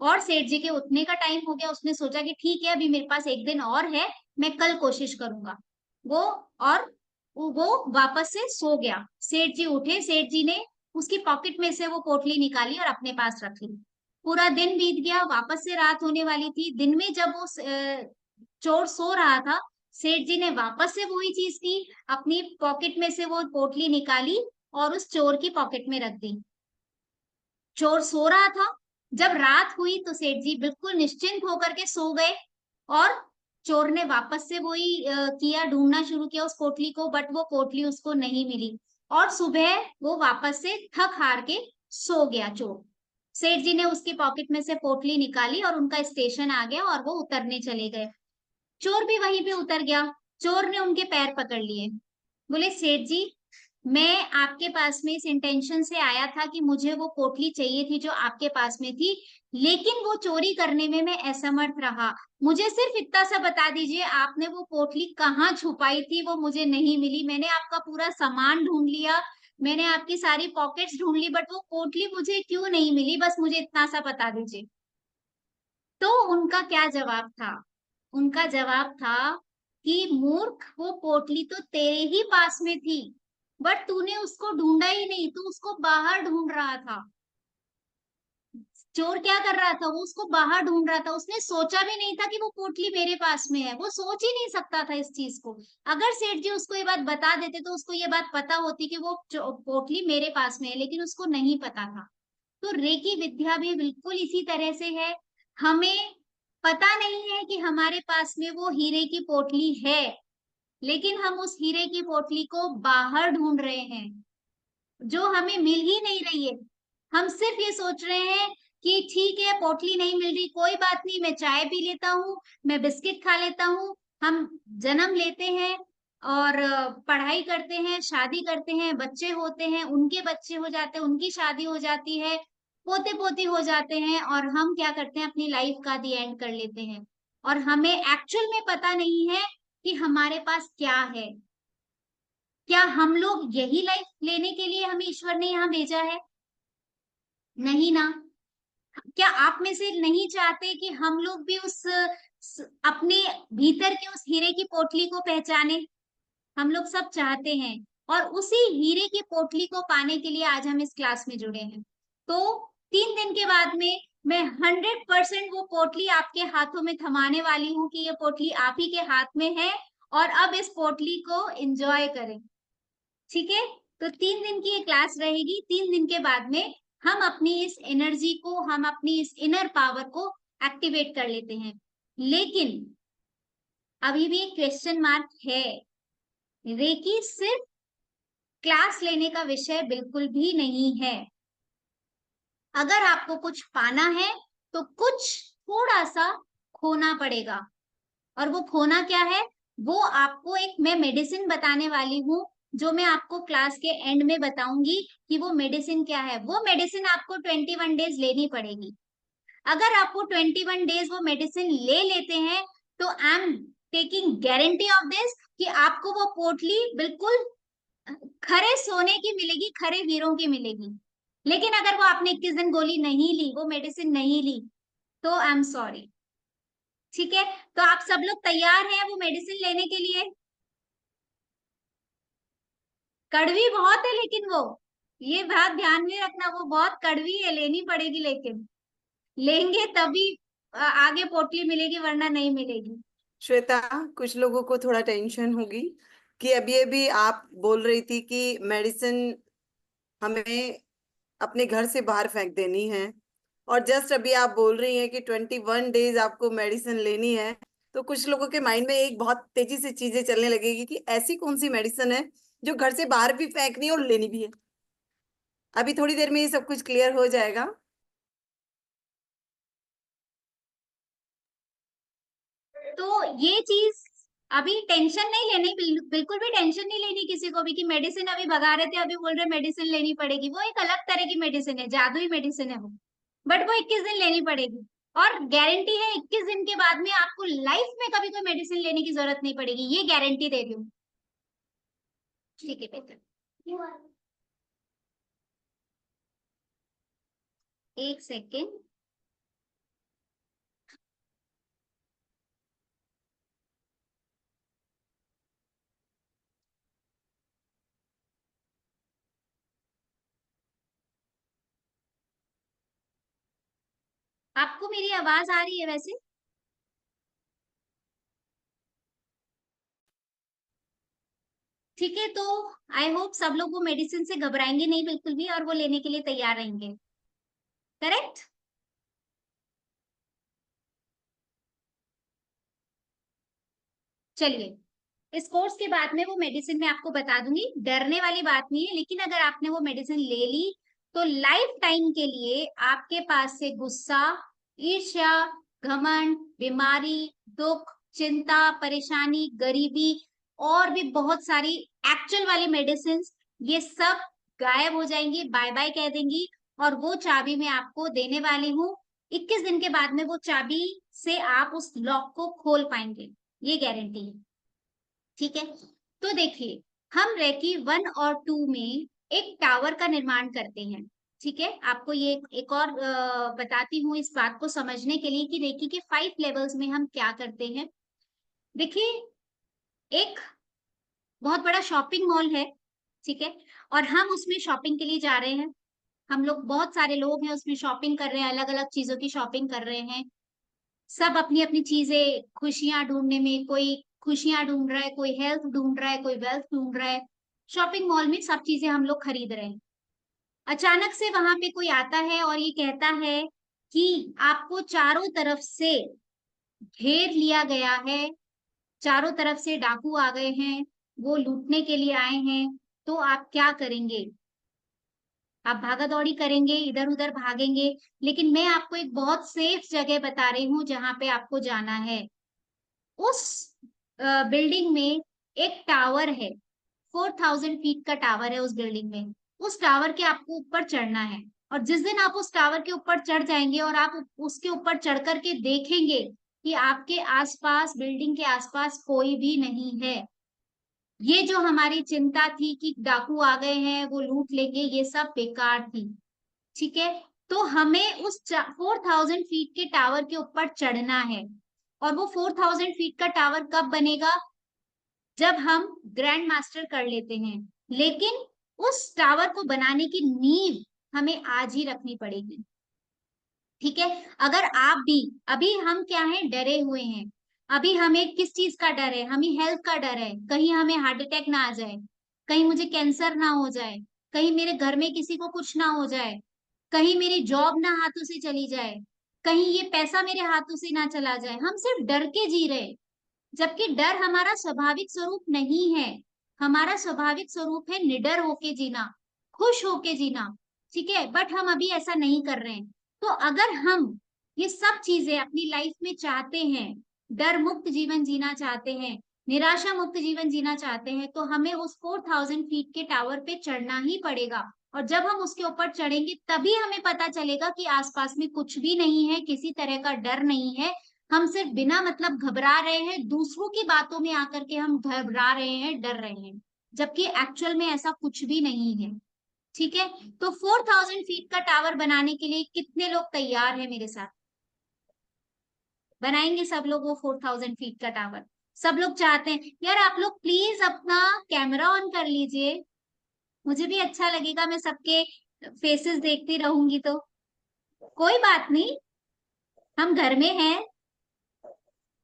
और सेठ जी के उठने का टाइम हो गया, उसने सोचा कि ठीक है, अभी मेरे पास एक दिन और है, मैं कल कोशिश करूंगा। वो और वो वापस से सो गया। सेठ जी उठे, सेठ जी ने उसकी पॉकेट में से वो पोटली निकाली और अपने पास रख ली। पूरा दिन बीत गया, वापस से रात होने वाली थी। दिन में जब वो चोर सो रहा था, सेठ जी ने वापस से वही चीज की, अपनी पॉकेट में से वो पोटली निकाली और उस चोर की पॉकेट में रख दी। चोर सो रहा था। जब रात हुई तो सेठ जी बिल्कुल निश्चिंत होकर के सो गए, और चोर ने वापस से वही किया, ढूंढना शुरू किया उस पोटली को, बट वो पोटली उसको नहीं मिली। और सुबह वो वापस से थक हार के सो गया चोर। सेठ जी ने उसकी पॉकेट में से पोटली निकाली और उनका स्टेशन आ गया और वो उतरने चले गए। चोर भी वहीं पे उतर गया। चोर ने उनके पैर पकड़ लिए, बोले सेठ जी, मैं आपके पास में इस इंटेंशन से आया था कि मुझे वो पोटली चाहिए थी जो आपके पास में थी, लेकिन वो चोरी करने में मैं असमर्थ रहा। मुझे सिर्फ इतना सा बता दीजिए, आपने वो पोटली कहाँ छुपाई थी, वो मुझे नहीं मिली। मैंने आपका पूरा सामान ढूंढ लिया, मैंने आपकी सारी पॉकेट्स ढूंढ ली, बट वो पोटली मुझे क्यों नहीं मिली, बस मुझे इतना सा बता दीजिए। तो उनका क्या जवाब था, उनका जवाब था कि मूर्ख, वो पोटली तो तेरे ही पास में थी, बट तूने उसको ढूंढा ही नहीं, तू उसको बाहर ढूंढ रहा था। चोर क्या कर रहा था, वो उसको बाहर ढूंढ रहा था, उसने सोचा भी नहीं था कि वो पोटली मेरे पास में है, वो सोच ही नहीं सकता था इस चीज को। अगर सेठ जी उसको ये बात बता देते तो उसको ये बात पता होती कि वो पोटली मेरे पास में है, लेकिन उसको नहीं पता था। तो रेकी विद्या भी बिल्कुल इसी तरह से है। हमें पता नहीं है कि हमारे पास में वो हीरे की पोटली है, लेकिन हम उस हीरे की पोटली को बाहर ढूंढ रहे हैं, जो हमें मिल ही नहीं रही है। हम सिर्फ ये सोच रहे हैं कि ठीक है, पोटली नहीं मिल रही, कोई बात नहीं, मैं चाय पी लेता हूँ, मैं बिस्किट खा लेता हूँ। हम जन्म लेते हैं और पढ़ाई करते हैं, शादी करते हैं, बच्चे होते हैं, उनके बच्चे हो जाते हैं, उनकी शादी हो जाती है, पोते पोती हो जाते हैं, और हम क्या करते हैं, अपनी लाइफ का दी एंड कर लेते हैं। और हमें एक्चुअल में पता नहीं है कि हमारे पास क्या है। क्या हम लोग यही लाइफ लेने के लिए हमें ईश्वर ने यहाँ भेजा है? नहीं ना। क्या आप में से नहीं चाहते कि हम लोग भी अपने भीतर के उस हीरे की पोटली को पहचाने? हम लोग सब चाहते हैं, और उसी हीरे की पोटली को पाने के लिए आज हम इस क्लास में जुड़े हैं। तो 3 दिन के बाद में मैं 100% वो पोटली आपके हाथों में थमाने वाली हूँ कि ये पोटली आप ही के हाथ में है, और अब इस पोटली को एंजॉय करें। ठीक है। तो 3 दिन की ये क्लास रहेगी। 3 दिन के बाद में हम अपनी इस एनर्जी को, हम अपनी इस इनर पावर को एक्टिवेट कर लेते हैं। लेकिन अभी भी क्वेश्चन मार्क है, रेकी सिर्फ क्लास लेने का विषय बिल्कुल भी नहीं है। अगर आपको कुछ पाना है तो कुछ थोड़ा सा खोना पड़ेगा। और वो खोना क्या है, वो आपको एक मैं मेडिसिन बताने वाली हूँ, जो मैं आपको क्लास के एंड में बताऊंगी कि वो मेडिसिन क्या है। वो मेडिसिन आपको 21 डेज लेनी पड़ेगी। अगर आपको 21 डेज वो मेडिसिन ले लेते हैं तो I am taking guarantee of this कि आपको वो पोटली बिल्कुल खरे सोने की मिलेगी, खरे हीरों की मिलेगी। लेकिन अगर वो आपने 21 दिन गोली नहीं ली, वो मेडिसिन नहीं ली, तो आई एम सॉरी। ठीक है। तो आप सब लोग तैयार हैं वो मेडिसिन लेने के लिए? कड़वी बहुत है लेकिन वो, ये बात ध्यान में रखना, वो बहुत कड़वी है, लेनी पड़ेगी, लेकिन लेंगे तभी आगे पोटली मिलेगी, वरना नहीं मिलेगी। श्वेता, कुछ लोगों को थोड़ा टेंशन होगी कि अभी अभी आप बोल रही थी कि मेडिसिन हमें अपने घर से बाहर फेंक देनी है, और जस्ट अभी आप बोल रही हैं कि 21 डेज आपको मेडिसिन लेनी है। तो कुछ लोगों के माइंड में एक बहुत तेजी से चीजें चलने लगेगी कि ऐसी कौन सी मेडिसिन है जो घर से बाहर भी फेंकनी है और लेनी भी है। अभी थोड़ी देर में ये सब कुछ क्लियर हो जाएगा। तो ये चीज अभी टेंशन नहीं लेनी, बिल्कुल भी टेंशन नहीं लेनी किसी को भी कि मेडिसिन अभी भगा रहे थे अभी बोल रहे मेडिसिन लेनी पड़ेगी। वो एक अलग तरह की मेडिसिन है, जादुई मेडिसिन है वो। बट वो 21 दिन लेनी पड़ेगी। और गारंटी है 21 दिन के बाद में आपको लाइफ में कभी कोई मेडिसिन लेने की जरूरत नहीं पड़ेगी, ये गारंटी दे रही हूँ। ठीक है बेटा, एक सेकेंड। आपको मेरी आवाज आ रही है वैसे? ठीक है, तो आई होप सब लोग वो मेडिसिन से घबराएंगे नहीं बिल्कुल भी, और वो लेने के लिए तैयार रहेंगे। करेक्ट? चलिए, इस कोर्स के बाद में वो मेडिसिन मैं आपको बता दूंगी, डरने वाली बात नहीं है। लेकिन अगर आपने वो मेडिसिन ले ली तो लाइफ टाइम के लिए आपके पास से गुस्सा, ईर्ष्या, घमंड, बीमारी, दुख, चिंता, परेशानी, गरीबी और भी बहुत सारी एक्चुअल वाली मेडिसिन, ये सब गायब हो जाएंगी, बाय बाय कह देंगी। और वो चाबी मैं आपको देने वाली हूँ। 21 दिन के बाद में वो चाबी से आप उस लॉक को खोल पाएंगे, ये गारंटी है। ठीक है, तो देखिए, हम रेकी 1 और 2 में एक टावर का निर्माण करते हैं। ठीक है, आपको ये एक और बताती हूँ इस बात को समझने के लिए कि रेकी के 5 लेवल्स में हम क्या करते हैं। देखिए, एक बहुत बड़ा शॉपिंग मॉल है। ठीक है, और हम उसमें शॉपिंग के लिए जा रहे हैं। हम लोग बहुत सारे लोग हैं उसमें शॉपिंग कर रहे हैं, अलग अलग चीजों की शॉपिंग कर रहे हैं। सब अपनी अपनी चीजें, खुशियां ढूंढने में, कोई खुशियां ढूंढ रहा है, कोई हेल्थ ढूंढ रहा है, कोई वेल्थ ढूंढ रहा है। शॉपिंग मॉल में सब चीजें हम लोग खरीद रहे हैं। अचानक से वहां पे कोई आता है और ये कहता है कि आपको चारों तरफ से घेर लिया गया है, चारों तरफ से डाकू आ गए हैं, वो लूटने के लिए आए हैं। तो आप क्या करेंगे? आप भागा दौड़ी करेंगे, इधर उधर भागेंगे? लेकिन मैं आपको एक बहुत सेफ जगह बता रही हूँ जहां पे आपको जाना है। उस बिल्डिंग में एक टावर है, 4000 फीट का टावर है उस बिल्डिंग में। उस टावर के आपको ऊपर चढ़ना है। और जिस दिन आप उस टावर के ऊपर चढ़ जाएंगे और आप उसके ऊपर चढ़ करके देखेंगे कि आपके आसपास, बिल्डिंग के आसपास कोई भी नहीं है, ये जो हमारी चिंता थी कि डाकू आ गए हैं वो लूट लेंगे, ये सब बेकार थी। ठीक है, तो हमें उस 4000 फीट के टावर के ऊपर चढ़ना है। और वो 4000 फीट का टावर कब बनेगा? जब हम ग्रैंड मास्टर कर लेते हैं। लेकिन उस टावर को बनाने की नींव हमें आज ही रखनी पड़ेगी। ठीक है, अगर आप भी, अभी हम क्या है, डरे हुए हैं। अभी हमें किस चीज का डर है? हमें हेल्थ का डर है, कहीं हमें हार्ट अटैक ना आ जाए, कहीं मुझे कैंसर ना हो जाए, कहीं मेरे घर में किसी को कुछ ना हो जाए, कहीं मेरी जॉब ना हाथों से चली जाए, कहीं ये पैसा मेरे हाथों से ना चला जाए। हम सिर्फ डर के जी रहे हैं, जबकि डर हमारा स्वाभाविक स्वरूप नहीं है। हमारा स्वाभाविक स्वरूप है निडर होके जीना, खुश होके जीना। ठीक है, बट हम अभी ऐसा नहीं कर रहे हैं। तो अगर हम ये सब चीजें अपनी लाइफ में चाहते हैं, डर मुक्त जीवन जीना चाहते हैं, निराशा मुक्त जीवन जीना चाहते हैं, तो हमें उस 4000 फीट के टावर पे चढ़ना ही पड़ेगा। और जब हम उसके ऊपर चढ़ेंगे तभी हमें पता चलेगा कि आसपास में कुछ भी नहीं है, किसी तरह का डर नहीं है। हम सिर्फ बिना मतलब घबरा रहे हैं, दूसरों की बातों में आकर के हम घबरा रहे हैं, डर रहे हैं, जबकि एक्चुअल में ऐसा कुछ भी नहीं है। ठीक है, तो 4000 फीट का टावर बनाने के लिए कितने लोग तैयार हैं मेरे साथ? बनाएंगे सब लोग वो 4000 फीट का टावर? सब लोग चाहते हैं? यार आप लोग प्लीज अपना कैमरा ऑन कर लीजिए, मुझे भी अच्छा लगेगा, मैं सबके फेसेस देखती रहूंगी तो। कोई बात नहीं, हम घर में हैं,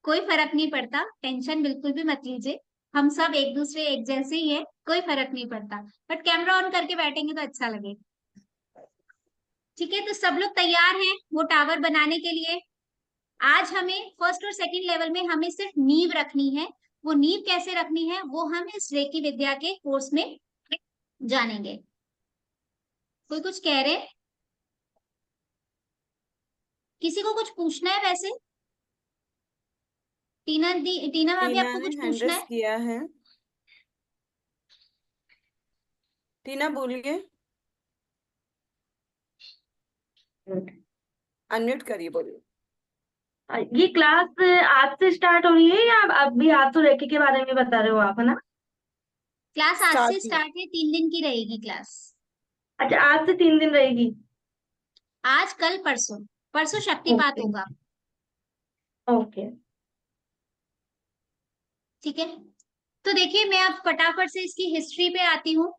कोई फर्क नहीं पड़ता, टेंशन बिल्कुल भी मत लीजिए। हम सब एक दूसरे एक जैसे ही है, कोई फर्क नहीं पड़ता। बट कैमरा ऑन करके बैठेंगे तो अच्छा लगेगा। ठीक है, तो सब लोग तैयार हैं वो टावर बनाने के लिए। आज हमें फर्स्ट और सेकंड लेवल में हमें सिर्फ नींव रखनी है। वो नींव कैसे रखनी है वो हम इस रेकी विद्या के कोर्स में जानेंगे। कोई कुछ कह रहे? किसी को कुछ पूछना है वैसे? टीना भाभी, टीना आपको ने कुछ हैंड पूछना रेस है? किया है। टीना बोलिए, अनम्यूट करिए, बोलिए। ये क्लास आज से स्टार्ट हो रही है या अभी आज तो रेकी के बारे में बता रहे हो आप, है ना? क्लास आज से स्टार्ट हुआ। स्टार्ट है, 3 दिन की रहेगी क्लास। अच्छा, आज से 3 दिन रहेगी। आज कल परसों, परसों शक्तिपात ओके। होगा। ओके। ठीक है, तो देखिए मैं अब फटाफट से इसकी हिस्ट्री पे आती हूँ।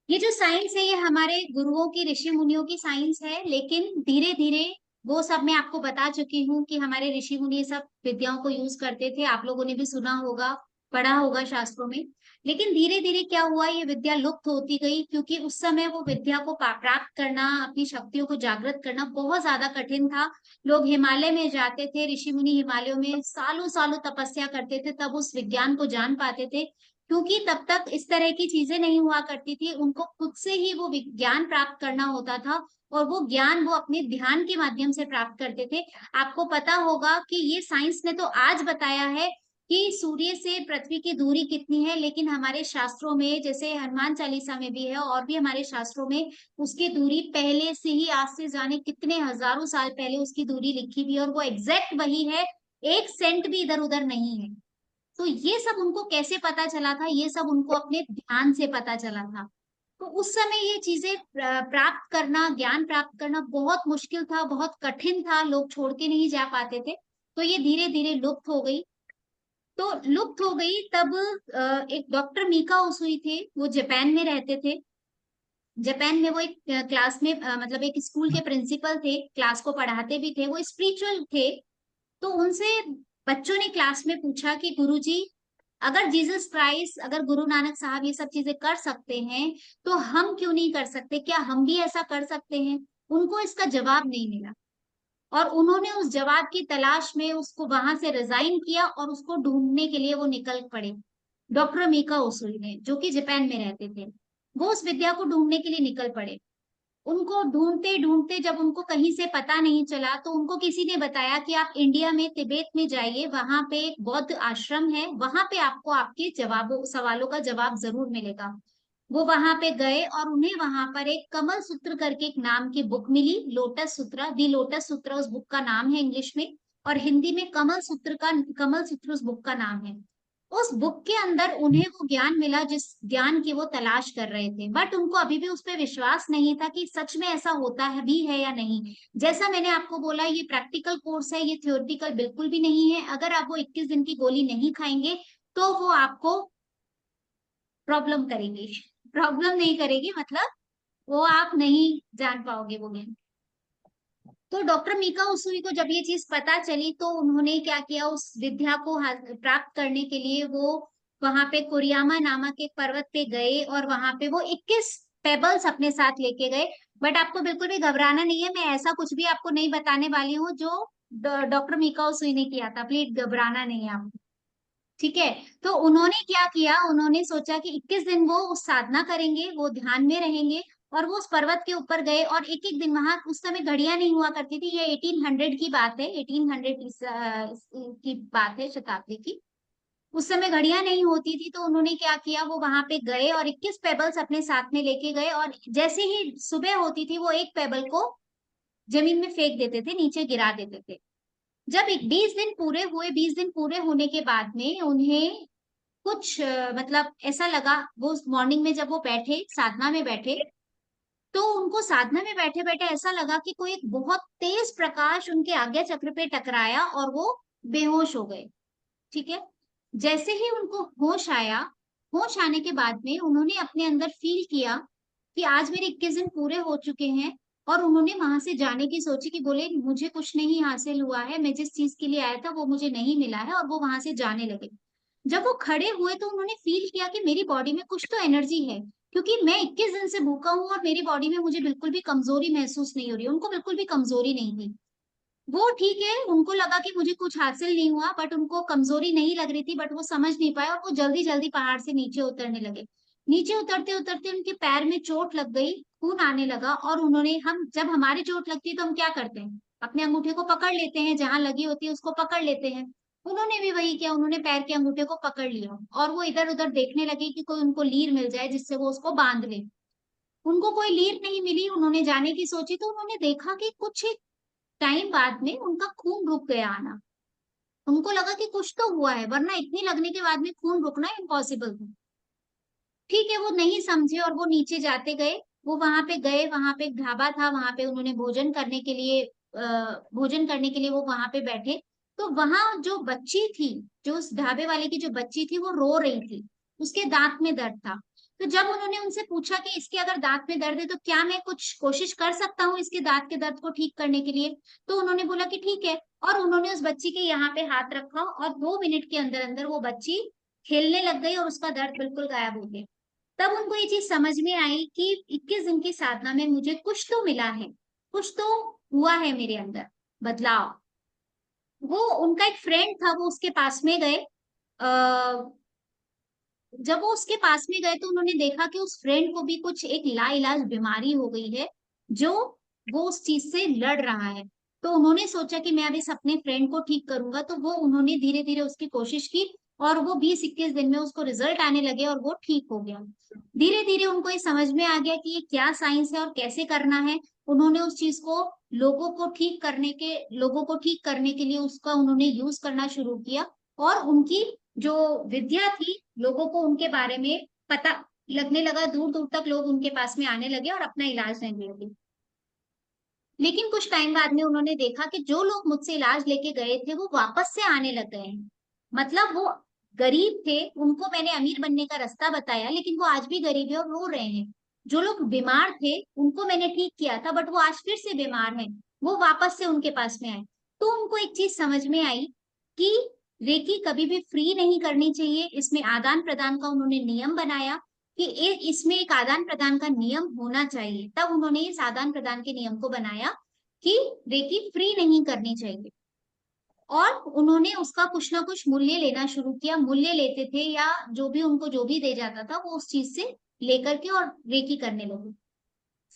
ये जो साइंस है ये हमारे गुरुओं की, ऋषि मुनियों की साइंस है, लेकिन धीरे धीरे वो सब मैं आपको बता चुकी हूँ कि हमारे ऋषि मुनि सब विद्याओं को यूज करते थे। आप लोगों ने भी सुना होगा, पढ़ा होगा शास्त्रों में। लेकिन धीरे धीरे क्या हुआ, ये विद्या लुप्त होती गई, क्योंकि उस समय वो विद्या को प्राप्त करना, अपनी शक्तियों को जागृत करना बहुत ज्यादा कठिन था। लोग हिमालय में जाते थे, ऋषि मुनि हिमालयों में सालों सालों तपस्या करते थे, तब उस विज्ञान को जान पाते थे। क्योंकि तब तक इस तरह की चीजें नहीं हुआ करती थी, उनको खुद से ही वो विज्ञान प्राप्त करना होता था। और वो ज्ञान वो अपने ध्यान के माध्यम से प्राप्त करते थे। आपको पता होगा कि ये साइंस ने तो आज बताया है कि सूर्य से पृथ्वी की दूरी कितनी है, लेकिन हमारे शास्त्रों में, जैसे हनुमान चालीसा में भी है और भी हमारे शास्त्रों में, उसकी दूरी पहले से ही, आज से जाने कितने हजारों साल पहले उसकी दूरी लिखी हुई है, और वो एग्जैक्ट वही है, 1 सेंट भी इधर उधर नहीं है। तो ये सब उनको कैसे पता चला था? ये सब उनको अपने ध्यान से पता चला था। तो उस समय ये चीजें प्राप्त करना, ज्ञान प्राप्त करना बहुत मुश्किल था, बहुत कठिन था, लोग छोड़ के नहीं जा पाते थे। तो ये धीरे धीरे लुप्त हो गई। तो लुप्त हो गई तब एक डॉक्टर मीका उसुई थे, वो जापान में रहते थे। जापान में वो एक क्लास में मतलब एक स्कूल के प्रिंसिपल थे, क्लास को पढ़ाते भी थे, वो स्पिरिचुअल थे। तो उनसे बच्चों ने क्लास में पूछा कि गुरुजी, अगर जीसस क्राइस्ट, अगर गुरु नानक साहब ये सब चीजें कर सकते हैं, तो हम क्यों नहीं कर सकते? क्या हम भी ऐसा कर सकते हैं? उनको इसका जवाब नहीं मिला, और उन्होंने उस जवाब की तलाश में उसको वहां से रिजाइन किया और उसको ढूंढने के लिए वो निकल पड़े। डॉक्टर मीका ओसुई ने, जो कि जापान में रहते थे, वो उस विद्या को ढूंढने के लिए निकल पड़े। उनको ढूंढते ढूंढते जब उनको कहीं से पता नहीं चला, तो उनको किसी ने बताया कि आप इंडिया में तिब्बत में जाइए, वहां पे एक बौद्ध आश्रम है, वहां पे आपको आपके जवाबों, सवालों का जवाब जरूर मिलेगा। वो वहां पे गए और उन्हें वहां पर एक कमल सूत्र करके एक नाम की बुक मिली, लोटस सूत्र, दी लोटस सूत्र उस बुक का नाम है इंग्लिश में, और हिंदी में कमल सूत्र उस बुक का नाम है। उस बुक के अंदर उन्हें वो ज्ञान मिला जिस ज्ञान की वो तलाश कर रहे थे, बट उनको अभी भी उस पर विश्वास नहीं था कि सच में ऐसा होता है भी है या नहीं। जैसा मैंने आपको बोला, ये प्रैक्टिकल कोर्स है, ये थ्योरेटिकल बिल्कुल भी नहीं है। अगर आप वो 21 दिन की गोली नहीं खाएंगे तो वो आपको प्रॉब्लम करेगी, प्रॉब्लम नहीं करेगी, मतलब वो आप नहीं जान पाओगे वो ज्ञान। तो डॉक्टर मीका उसूरी को जब ये चीज पता चली, तो उन्होंने क्या किया, उस विद्या को प्राप्त करने के लिए वो वहां पे कोरियामा नामक एक पर्वत पे गए, और वहां पे वो 21 पेबल्स अपने साथ लेके गए। बट आपको बिल्कुल भी घबराना नहीं है, मैं ऐसा कुछ भी आपको नहीं बताने वाली हूँ जो डॉक्टर मीका उसूरी ने किया था, प्लीज घबराना नहीं है आपको। ठीक है, तो उन्होंने क्या किया, उन्होंने सोचा कि 21 दिन वो उस साधना करेंगे, वो ध्यान में रहेंगे, और वो उस पर्वत के ऊपर गए, और एक एक दिन वहां, उस समय घड़ियां नहीं हुआ करती थी, ये 1800 की बात है, 1800 की बात है, शताब्दी की। उस समय घड़ियां नहीं होती थी, तो उन्होंने क्या किया, वो वहां पे गए और 21 पेबल्स अपने साथ में लेके गए, और जैसे ही सुबह होती थी वो एक पेबल को जमीन में फेंक देते थे, नीचे गिरा देते थे। जब 20 दिन पूरे हुए, 20 दिन पूरे होने के बाद में उन्हें कुछ मतलब ऐसा लगा, वो मॉर्निंग में जब वो बैठे, साधना में बैठे, तो उनको साधना में बैठे बैठे ऐसा लगा कि कोई एक बहुत तेज प्रकाश उनके आज्ञा चक्र पे टकराया और वो बेहोश हो गए। ठीक है, जैसे ही उनको होश आया, होश आने के बाद में उन्होंने अपने अंदर फील किया कि आज मेरे 21 दिन पूरे हो चुके हैं, और उन्होंने वहां से जाने की सोची कि बोले मुझे कुछ नहीं हासिल हुआ है, मैं जिस चीज के लिए आया था वो मुझे नहीं मिला है, और वो वहां से जाने लगे। जब वो खड़े हुए तो उन्होंने फील किया कि मेरी बॉडी में कुछ तो एनर्जी है, क्योंकि मैं 21 दिन से भूखा हूँ और मेरी बॉडी में मुझे बिल्कुल भी कमजोरी महसूस नहीं हो रही। उनको बिल्कुल भी कमजोरी नहीं थी। वो ठीक है, उनको लगा कि मुझे कुछ हासिल नहीं हुआ, बट उनको कमजोरी नहीं लग रही थी, बट वो समझ नहीं पाए और वो जल्दी जल्दी पहाड़ से नीचे उतरने लगे। नीचे उतरते उतरते उनके पैर में चोट लग गई, खून आने लगा, और उन्होंने, हम जब हमारी चोट लगती है तो हम क्या करते हैं, अपने अंगूठे को पकड़ लेते हैं, जहां लगी होती है उसको पकड़ लेते हैं। उन्होंने भी वही किया, उन्होंने पैर के अंगूठे को पकड़ लिया और वो इधर उधर देखने लगे कि कोई उनको लीर मिल जाए जिससे वो उसको बांध ले। उनको कोई लीर नहीं मिली। उन्होंने जाने की सोची तो उन्होंने देखा कि कुछ टाइम बाद में उनका खून रुक गया आना। उनको लगा कि कुछ तो हुआ है, वरना इतनी लगने के बाद में खून रुकना इम्पॉसिबल था। ठीक है, वो नहीं समझे और वो नीचे जाते गए। वो वहां पे गए, वहां पे एक ढाबा था, वहां पे उन्होंने भोजन करने के लिए भोजन करने के लिए वो वहां पे बैठे। तो वहां जो बच्ची थी, जो उस ढाबे वाले की जो बच्ची थी, वो रो रही थी, उसके दांत में दर्द था। तो जब उन्होंने उनसे पूछा कि इसके अगर दांत में दर्द है तो क्या मैं कुछ कोशिश कर सकता हूँ इसके दांत के दर्द को ठीक करने के लिए, तो उन्होंने बोला कि ठीक है। और उन्होंने उस बच्ची के यहाँ पे हाथ रखा और 2 मिनट के अंदर अंदर वो बच्ची खेलने लग गई और उसका दर्द बिल्कुल गायब हो गया। तब उनको ये चीज समझ में आई कि 21 दिन की साधना में मुझे कुछ तो मिला है, कुछ तो हुआ है मेरे अंदर बदलाव। वो, उनका एक फ्रेंड था, वो उसके पास में गए। जब वो उसके पास में गए तो उन्होंने देखा कि उस फ्रेंड को भी कुछ एक लाइलाज बीमारी हो गई है, जो वो उस चीज से लड़ रहा है। तो उन्होंने सोचा कि मैं अब इस अपने फ्रेंड को ठीक करूंगा, तो वो उन्होंने धीरे धीरे उसकी कोशिश की और वो 20-21 दिन में उसको रिजल्ट आने लगे और वो ठीक हो गया। धीरे धीरे उनको ये समझ में आ गया कि ये क्या साइंस है और कैसे करना है। उन्होंने उस चीज को लोगों को ठीक करने के लिए उसका उन्होंने यूज करना शुरू किया। और उनकी जो विद्या थी, लोगों को उनके बारे में पता लगने लगा, दूर दूर तक लोग उनके पास में आने लगे और अपना इलाज लेने लगे। लेकिन कुछ टाइम बाद में उन्होंने देखा कि जो लोग मुझसे इलाज लेके गए थे वो वापस से आने लग गए हैं। मतलब वो गरीब थे, उनको मैंने अमीर बनने का रास्ता बताया, लेकिन वो आज भी गरीब है और रो रहे हैं। जो लोग बीमार थे उनको मैंने ठीक किया था, बट वो आज फिर से बीमार हैं, वो वापस से उनके पास में आए। तो उनको एक चीज समझ में आई कि रेकी कभी भी फ्री नहीं करनी चाहिए, इसमें आदान प्रदान का उन्होंने नियम बनाया कि इसमें एक आदान प्रदान का नियम होना चाहिए। तब उन्होंने इस आदान प्रदान के नियम को बनाया कि रेकी फ्री नहीं करनी चाहिए। और उन्होंने उसका कुछ ना कुछ मूल्य लेना शुरू किया, मूल्य लेते थे या जो भी उनको जो भी दे जाता था वो उस चीज से लेकर के और रेकी करने लगे।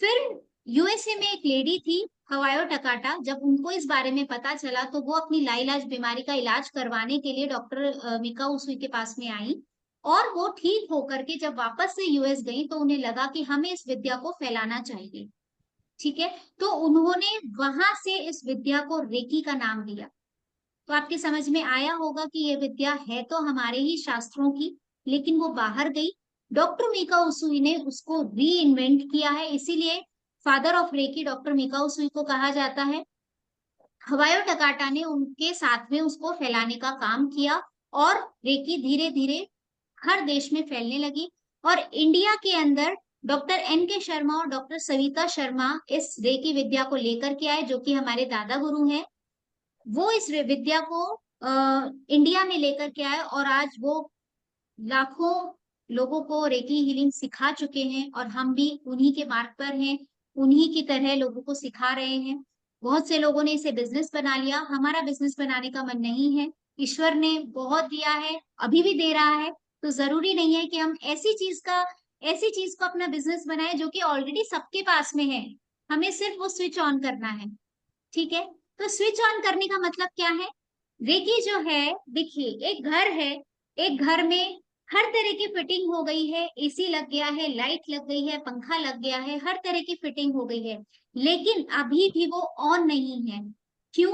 फिर यूएसए में एक लेडी थी, हवायो टकाटा, जब उनको इस बारे में पता चला तो वो अपनी लाइलाज बीमारी का इलाज करवाने के लिए डॉक्टर मिका उसुई के पास में आई। और वो ठीक होकर के जब वापस से यूएस गई तो उन्हें लगा कि हमें इस विद्या को फैलाना चाहिए। ठीक है, तो उन्होंने वहां से इस विद्या को रेकी का नाम दिया। तो आपके समझ में आया होगा कि ये विद्या है तो हमारे ही शास्त्रों की, लेकिन वो बाहर गई। डॉक्टर मीका उसूई ने उसको री इन्वेंट किया है, इसीलिए father of reiki doctor Mika Usui को कहा जाता है। हवायो टकाटा ने उनके साथ में उसको फैलाने का काम किया और रेकी धीरे धीरे हर देश में फैलने लगी। और इंडिया के अंदर डॉक्टर एन के शर्मा और डॉक्टर सविता शर्मा इस रेकी विद्या को लेकर के आए, जो कि हमारे दादा गुरु हैं। वो इस विद्या को इंडिया में लेकर के आए और आज वो लाखों लोगों को रेकी हीलिंग सिखा चुके हैं और हम भी उन्हीं के मार्ग पर हैं, उन्हीं की तरह लोगों को सिखा रहे हैं। बहुत से लोगों ने इसे बिजनेस बना लिया, हमारा बिजनेस बनाने का मन नहीं है। ईश्वर ने बहुत दिया है, अभी भी दे रहा है, तो जरूरी नहीं है कि हम ऐसी चीज को अपना बिजनेस बनाए जो कि ऑलरेडी सबके पास में है। हमें सिर्फ वो स्विच ऑन करना है। ठीक है, तो स्विच ऑन करने का मतलब क्या है? रेकी जो है, देखिए एक घर है, एक घर में हर तरह की फिटिंग हो गई है, एसी लग गया है, लाइट लग गई है, पंखा लग गया है, हर तरह की फिटिंग हो गई है, लेकिन अभी भी वो ऑन नहीं है। क्यों?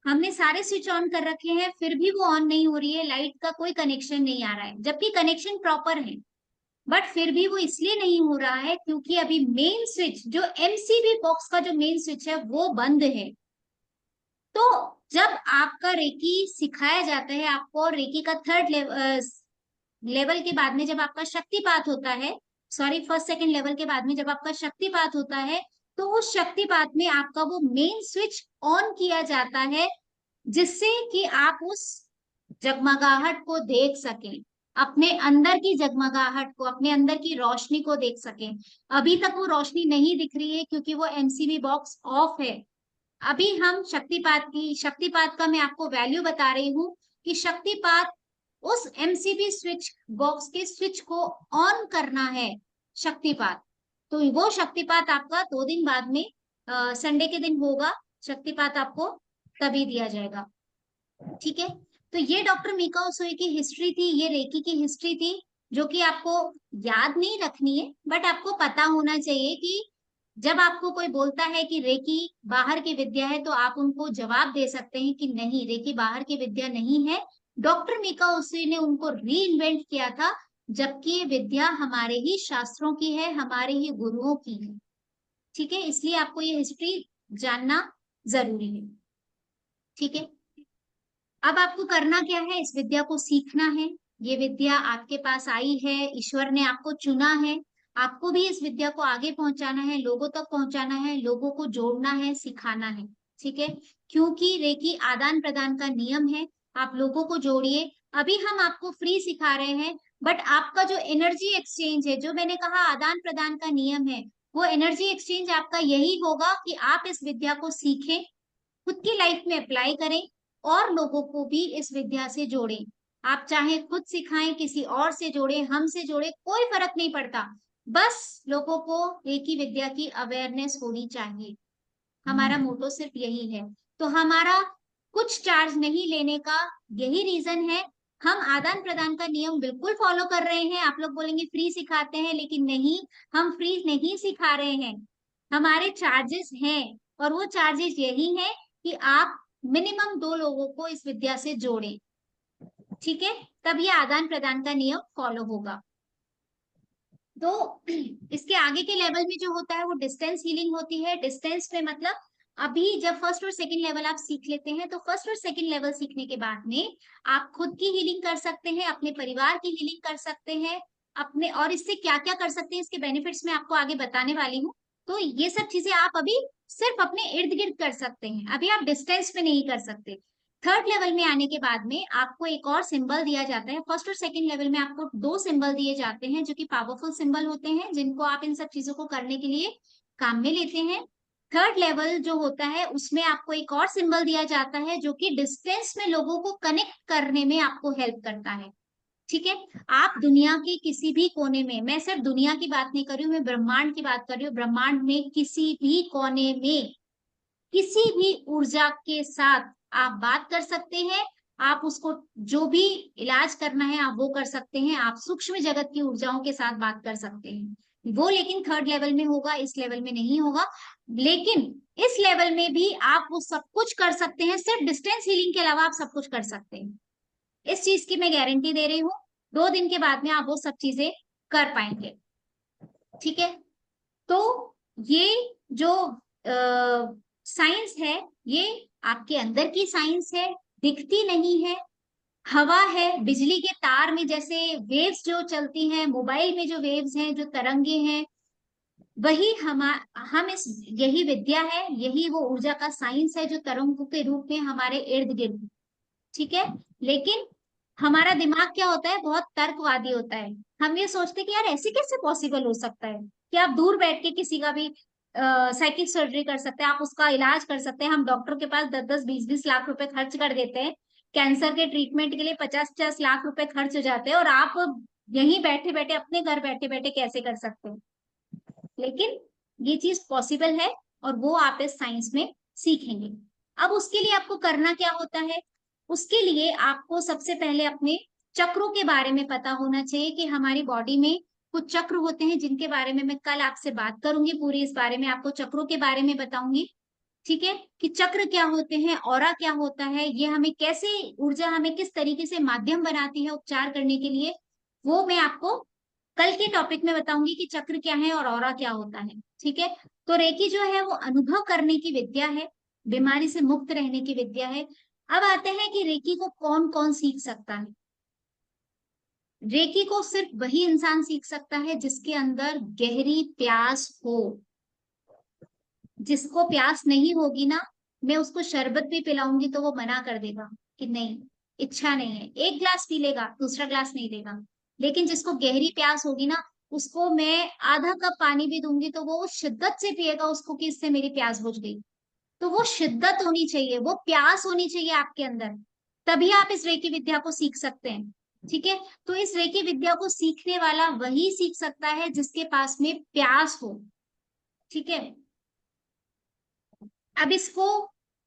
हमने सारे स्विच ऑन कर रखे हैं फिर भी वो ऑन नहीं हो रही है, लाइट का कोई कनेक्शन नहीं आ रहा है, जबकि कनेक्शन प्रॉपर है, बट फिर भी वो इसलिए नहीं हो रहा है क्योंकि अभी मेन स्विच, जो एमसीबी बॉक्स का जो मेन स्विच है, वो बंद है। तो जब आपका रेकी सिखाया जाता है आपको, और रेकी का थर्ड लेवल के बाद में जब आपका शक्तिपात होता है, सॉरी फर्स्ट सेकंड लेवल के बाद में जब आपका शक्तिपात होता है, तो उस शक्तिपात में आपका वो मेन स्विच ऑन किया जाता है, जिससे कि आप उस जगमगाहट को देख सकें, अपने अंदर की जगमगाहट को, अपने अंदर की रोशनी को देख सकें। अभी तक वो रोशनी नहीं दिख रही है क्योंकि वो एमसीबी बॉक्स ऑफ है। अभी हम शक्तिपात का मैं आपको वैल्यू बता रही हूँ कि शक्तिपात उस एमसीबी स्विच बॉक्स के स्विच को ऑन करना है शक्तिपात। तो वो शक्तिपात आपका 2 दिन बाद में संडे के दिन होगा। शक्तिपात आपको तभी दिया जाएगा। ठीक है, तो ये डॉक्टर मीका ओसोई की हिस्ट्री थी, ये रेकी की हिस्ट्री थी, जो कि आपको याद नहीं रखनी है, बट आपको पता होना चाहिए कि जब आपको कोई बोलता है कि रेकी बाहर की विद्या है, तो आप उनको जवाब दे सकते हैं कि नहीं, रेकी बाहर की विद्या नहीं है। डॉक्टर मीका ओसोई ने उनको री इन्वेंट किया था, जबकि ये विद्या हमारे ही शास्त्रों की है, हमारे ही गुरुओं की है। ठीक है, इसलिए आपको ये हिस्ट्री जानना जरूरी है। ठीक है, अब आपको करना क्या है, इस विद्या को सीखना है। ये विद्या आपके पास आई है, ईश्वर ने आपको चुना है, आपको भी इस विद्या को आगे पहुंचाना है, लोगों तक पहुंचाना है, लोगों को जोड़ना है, सिखाना है। ठीक है, क्योंकि रेकी आदान प्रदान का नियम है, आप लोगों को जोड़िए। अभी हम आपको फ्री सिखा रहे हैं, बट आपका जो एनर्जी एक्सचेंज है, जो मैंने कहा आदान प्रदान का नियम है, वो एनर्जी एक्सचेंज आपका यही होगा कि आप इस विद्या को सीखें, खुद की लाइफ में अप्लाई करें और लोगों को भी इस विद्या से जोड़ें। आप चाहे खुद सिखाएं, किसी और से जोड़ें, हमसे जोड़ें, कोई फर्क नहीं पड़ता। बस लोगों को रेकी विद्या की अवेयरनेस होनी चाहिए। हमारा मोटो सिर्फ यही है। तो हमारा कुछ चार्ज नहीं लेने का यही रीजन है। हम आदान प्रदान का नियम बिल्कुल फॉलो कर रहे हैं। आप लोग बोलेंगे फ्री सिखाते हैं, लेकिन नहीं, हम फ्री नहीं सिखा रहे हैं। हमारे चार्जेस हैं, और वो चार्जेस यही है कि आप मिनिमम 2 लोगों को इस विद्या से जोड़ें। ठीक है, तब ये आदान प्रदान का नियम फॉलो होगा। तो इसके आगे के लेवल में जो होता है वो डिस्टेंस हीलिंग होती है। डिस्टेंस में मतलब अभी जब फर्स्ट और सेकंड लेवल आप सीख लेते हैं, तो फर्स्ट और सेकंड लेवल सीखने के बाद में आप खुद की हीलिंग कर सकते हैं, अपने परिवार की हीलिंग कर सकते हैं, अपने, और इससे क्या क्या कर सकते हैं, इसके बेनिफिट्स मैं आपको आगे बताने वाली हूँ। तो ये सब चीजें आप अभी सिर्फ अपने इर्द गिर्द कर सकते हैं, अभी आप डिस्टेंस में नहीं कर सकते। थर्ड लेवल में आने के बाद में आपको एक और सिंबल दिया जाता है। फर्स्ट और सेकंड लेवल में आपको 2 सिंबल दिए जाते हैं, जो कि पावरफुल सिंबल होते हैं, जिनको आप इन सब चीजों को करने के लिए काम में लेते हैं। थर्ड लेवल जो होता है उसमें आपको एक और सिंबल दिया जाता है, जो कि डिस्टेंस में लोगों को कनेक्ट करने में आपको हेल्प करता है। ठीक है, आप दुनिया के किसी भी कोने में, मैं सिर्फ दुनिया की बात नहीं कर रही हूँ, मैं ब्रह्मांड की बात कर रही हूँ, ब्रह्मांड में किसी भी कोने में किसी भी ऊर्जा के साथ आप बात कर सकते हैं। आप उसको जो भी इलाज करना है आप वो कर सकते हैं। आप सूक्ष्म जगत की ऊर्जाओं के साथ बात कर सकते हैं, वो लेकिन थर्ड लेवल में होगा, इस लेवल में नहीं होगा। लेकिन इस लेवल में भी आप वो सब कुछ कर सकते हैं, सिर्फ डिस्टेंस हीलिंग के अलावा आप सब कुछ कर सकते हैं। इस चीज की मैं गारंटी दे रही हूँ, 2 दिन के बाद में आप वो सब चीजें कर पाएंगे। ठीक है, तो ये जो साइंस है, ये आपके अंदर की साइंस है, दिखती नहीं है। हवा है, बिजली के तार में जैसे वेव्स जो चलती हैं, मोबाइल में जो वेव्स हैं, जो तरंगे हैं, वही हम इस, यही विद्या है, यही वो ऊर्जा का साइंस है जो तरंगों के रूप में हमारे इर्द गिर्द। ठीक है, लेकिन हमारा दिमाग क्या होता है, बहुत तर्कवादी होता है। हम ये सोचते हैं कि यार ऐसे कैसे पॉसिबल हो सकता है कि आप दूर बैठ के किसी का भी साइकिक सर्जरी कर सकते हैं, आप उसका इलाज कर सकते हैं। हम डॉक्टर के पास 10-10 20-20 लाख रुपए खर्च कर देते हैं, कैंसर के ट्रीटमेंट के लिए 50-50 लाख रुपए खर्च हो जाते हैं, और आप यहीं बैठे बैठे, अपने घर बैठे बैठे कैसे कर सकते हैं। लेकिन ये चीज पॉसिबल है, और वो आप इस साइंस में सीखेंगे। अब उसके लिए आपको करना क्या होता है, उसके लिए आपको सबसे पहले अपने चक्रों के बारे में पता होना चाहिए कि हमारी बॉडी में कुछ चक्र होते हैं, जिनके बारे में मैं कल आपसे बात करूंगी। पूरी इस बारे में आपको चक्रों के बारे में बताऊंगी। ठीक है, कि चक्र क्या होते हैं, ऑरा क्या होता है, ये हमें कैसे, ऊर्जा हमें किस तरीके से माध्यम बनाती है उपचार करने के लिए, वो मैं आपको कल के टॉपिक में बताऊंगी कि चक्र क्या है और ऑरा क्या होता है। ठीक है, तो रेकी जो है वो अनुभव करने की विद्या है, बीमारी से मुक्त रहने की विद्या है। अब आते हैं कि रेकी को कौन कौन सीख सकता है। रेकी को सिर्फ वही इंसान सीख सकता है जिसके अंदर गहरी प्यास हो। जिसको प्यास नहीं होगी ना, मैं उसको शरबत भी पिलाऊंगी तो वो मना कर देगा कि नहीं, इच्छा नहीं है। एक ग्लास पी लेगा, दूसरा ग्लास नहीं लेगा। लेकिन जिसको गहरी प्यास होगी ना, उसको मैं आधा कप पानी भी दूंगी तो वो शिद्दत से पिएगा उसको, कि इससे मेरी प्यास बुझ गई। तो वो शिद्दत होनी चाहिए, वो प्यास होनी चाहिए आपके अंदर, तभी आप इस रेकी विद्या को सीख सकते हैं। ठीक है। तो इस रेकी विद्या को सीखने वाला वही सीख सकता है जिसके पास में प्यास हो। ठीक है। अब इसको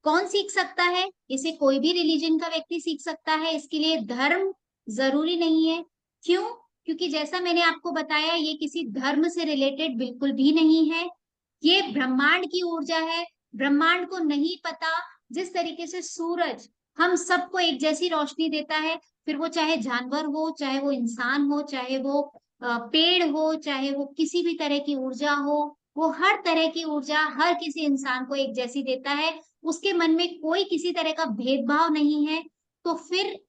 कौन सीख सकता है? इसे कोई भी रिलीजन का व्यक्ति सीख सकता है, इसके लिए धर्म जरूरी नहीं है। क्यों? क्योंकि जैसा मैंने आपको बताया, ये किसी धर्म से रिलेटेड बिल्कुल भी नहीं है। ये ब्रह्मांड की ऊर्जा है। ब्रह्मांड को नहीं पता, जिस तरीके से सूरज हम सबको एक जैसी रोशनी देता है, फिर वो चाहे जानवर हो, चाहे वो इंसान हो, चाहे वो पेड़ हो, चाहे वो किसी भी तरह की ऊर्जा हो, वो हर तरह की ऊर्जा हर किसी इंसान को एक जैसी देता है। उसके मन में कोई किसी तरह का भेदभाव नहीं है। तो फिर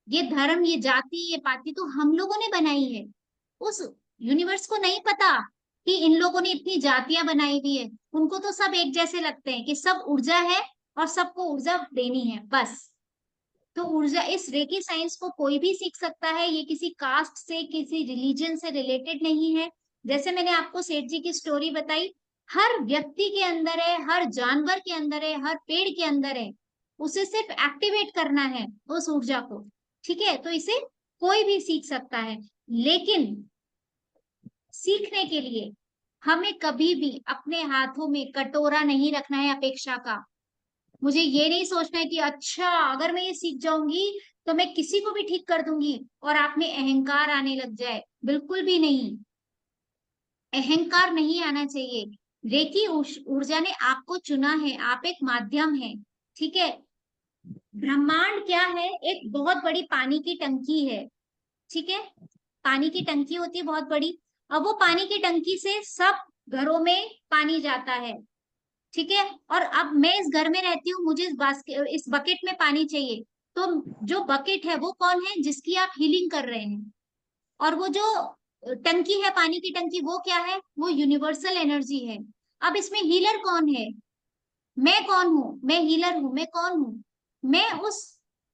ये धर्म, ये जाति, ये पाति तो हम लोगों ने बनाई है। उस यूनिवर्स को नहीं पता कि इन लोगों ने इतनी जातियां बनाई हुई है। उनको तो सब एक जैसे लगते हैं कि सब ऊर्जा है और सबको ऊर्जा देनी है, बस। तो ऊर्जा, इस रेकी साइंस को कोई भी सीख सकता है। ये किसी कास्ट से, किसी रिलीजन से रिलेटेड नहीं है। जैसे मैंने आपको सेठ जी की स्टोरी बताई, हर व्यक्ति के अंदर है, हर जानवर के अंदर है, हर पेड़ के अंदर है। उसे सिर्फ एक्टिवेट करना है उस ऊर्जा को। ठीक है। तो इसे कोई भी सीख सकता है, लेकिन सीखने के लिए हमें कभी भी अपने हाथों में कटोरा नहीं रखना है अपेक्षा का। मुझे ये नहीं सोचना है कि अच्छा, अगर मैं ये सीख जाऊंगी तो मैं किसी को भी ठीक कर दूंगी और आप में अहंकार आने लग जाए। बिल्कुल भी नहीं, अहंकार नहीं आना चाहिए। रेकी ऊर्जा ने आपको चुना है, आप एक माध्यम है। ठीक है। ब्रह्मांड क्या है? एक बहुत बड़ी पानी की टंकी है। ठीक है। पानी की टंकी होती है बहुत बड़ी। अब वो पानी की टंकी से सब घरों में पानी जाता है। ठीक है। और अब मैं इस घर में रहती हूँ, मुझे इस बकेट में पानी चाहिए। तो जो बकेट है वो कौन है? जिसकी आप हीलिंग कर रहे हैं। और वो जो टंकी है, पानी की टंकी, वो क्या है? वो यूनिवर्सल एनर्जी है। अब इसमें हीलर कौन है? मैं कौन हूँ? मैं हीलर हूँ। मैं कौन हूँ? मैं उस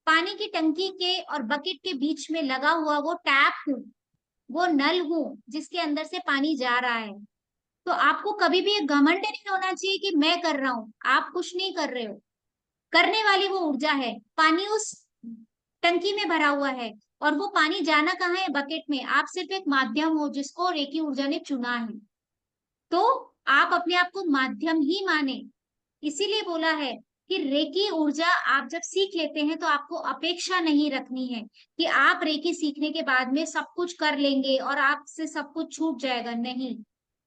पानी की टंकी के और बकेट के बीच में लगा हुआ वो टैप हूँ, वो नल हूँ जिसके अंदर से पानी जा रहा है। तो आपको कभी भी एक घमंड नहीं होना चाहिए कि मैं कर रहा हूं। आप कुछ नहीं कर रहे हो, करने वाली वो ऊर्जा है। पानी उस टंकी में भरा हुआ है और वो पानी जाना कहाँ है? बकेट में। आप सिर्फ एक माध्यम हो जिसको रेकी ऊर्जा ने चुना है। तो आप अपने आप को माध्यम ही माने। इसीलिए बोला है कि रेकी ऊर्जा आप जब सीख लेते हैं तो आपको अपेक्षा नहीं रखनी है कि आप रेकी सीखने के बाद में सब कुछ कर लेंगे और आपसे सब कुछ छूट जाएगा। नहीं।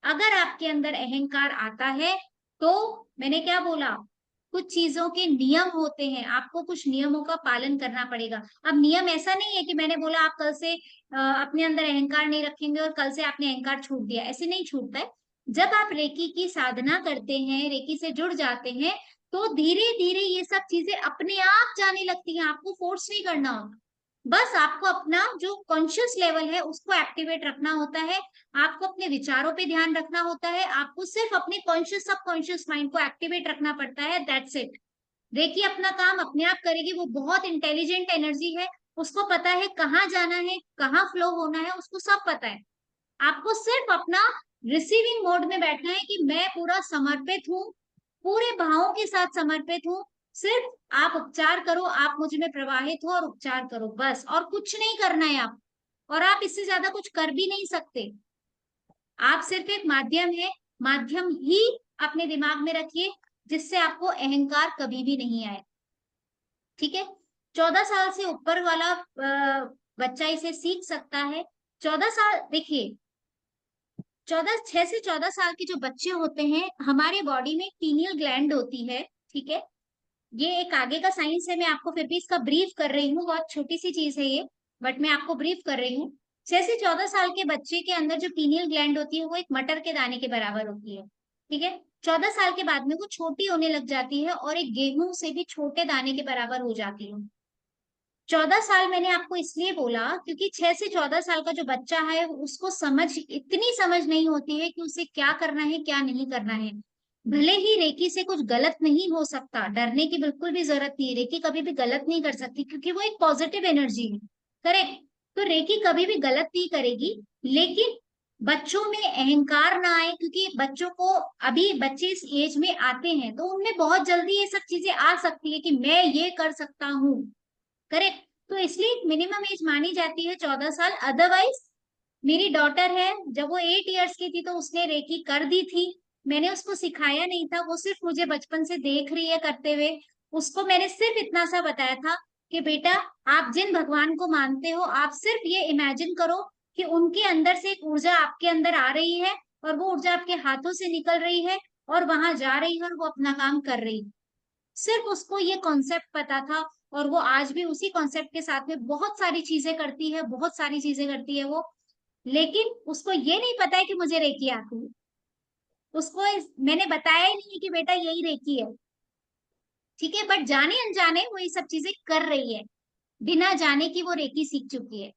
अगर आपके अंदर अहंकार आता है तो, मैंने क्या बोला, कुछ चीजों के नियम होते हैं, आपको कुछ नियमों का पालन करना पड़ेगा। अब नियम ऐसा नहीं है कि मैंने बोला आप कल से अपने अंदर अहंकार नहीं रखेंगे और कल से आपने अहंकार छूट दिया, ऐसे नहीं छूटता है। जब आप रेकी की साधना करते हैं, रेकी से जुड़ जाते हैं, तो धीरे धीरे ये सब चीजें अपने आप जाने लगती हैं। आपको फोर्स नहीं करना होता, बस आपको अपना जो कॉन्शियस लेवल है उसको एक्टिवेट रखना होता है। आपको अपने विचारों पे ध्यान रखना होता है। आपको सिर्फ अपने कॉन्शियस सबकॉन्शियस माइंड को एक्टिवेट रखना पड़ता है, दैट्स इट। रेकी अपना काम अपने आप करेगी। वो बहुत इंटेलिजेंट एनर्जी है, उसको पता है कहाँ जाना है, कहाँ फ्लो होना है, उसको सब पता है। आपको सिर्फ अपना रिसीविंग मोड में बैठना है कि मैं पूरा समर्पित हूँ, पूरे भावों के साथ समर्पित हूँ। सिर्फ आप उपचार करो, आप मुझ में प्रवाहित हो और उपचार करो, बस। और कुछ नहीं करना है आप, और आप इससे ज्यादा कुछ कर भी नहीं सकते। आप सिर्फ एक माध्यम है, माध्यम ही अपने दिमाग में रखिए, जिससे आपको अहंकार कभी भी नहीं आए। ठीक है। 14 साल से ऊपर वाला बच्चा इसे सीख सकता है। 14 साल, देखिए, 6 से 14 साल के जो बच्चे होते हैं, हमारे बॉडी में पीनियल ग्लैंड होती है। ठीक है। ये एक आगे का साइंस है, मैं आपको फिर भी इसका ब्रीफ कर रही हूँ, बहुत छोटी सी चीज है ये, बट मैं आपको ब्रीफ कर रही हूँ। 6 से 14 साल के बच्चे के अंदर जो पीनियल ग्लैंड होती है वो एक मटर के दाने के बराबर होती है। ठीक है। 14 साल के बाद में वो छोटी होने लग जाती है और एक गेहूं से भी छोटे दाने के बराबर हो जाती है। 14 साल मैंने आपको इसलिए बोला क्योंकि 6 से 14 साल का जो बच्चा है उसको इतनी समझ नहीं होती है कि उसे क्या करना है क्या नहीं करना है। भले ही रेकी से कुछ गलत नहीं हो सकता, डरने की बिल्कुल भी जरूरत नहीं है, रेकी कभी भी गलत नहीं कर सकती क्योंकि वो एक पॉजिटिव एनर्जी है। करेक्ट। तो रेकी कभी भी गलत नहीं करेगी, लेकिन बच्चों में अहंकार ना आए, क्योंकि बच्चों को, अभी बच्चे इस एज में आते हैं तो उनमें बहुत जल्दी ये सब चीजें आ सकती है कि मैं ये कर सकता हूँ। करेक्ट। तो इसलिए मिनिमम एज मानी जाती है 14 साल। अदरवाइज मेरी डॉटर है, जब वो 8 इयर्स की थी तो उसने रेकी कर दी थी। मैंने उसको सिखाया नहीं था, वो सिर्फ मुझे बचपन से देख रही है करते हुए। उसको मैंने सिर्फ इतना सा बताया था कि बेटा, आप जिन भगवान को मानते हो, आप सिर्फ ये इमेजिन करो कि उनके अंदर से एक ऊर्जा आपके अंदर आ रही है, और वो ऊर्जा आपके हाथों से निकल रही है और वहां जा रही है और वो अपना काम कर रही है। सिर्फ उसको ये कॉन्सेप्ट पता था, और वो आज भी उसी कॉन्सेप्ट के साथ में बहुत सारी चीजें करती है, बहुत सारी चीजें करती है वो। लेकिन उसको ये नहीं पता है कि मुझे रेकी आती है। उसको मैंने बताया ही नहीं कि बेटा यही रेकी है। ठीक है, बट जाने अनजाने वो ये सब चीजें कर रही है, बिना जाने कि वो रेकी सीख चुकी है।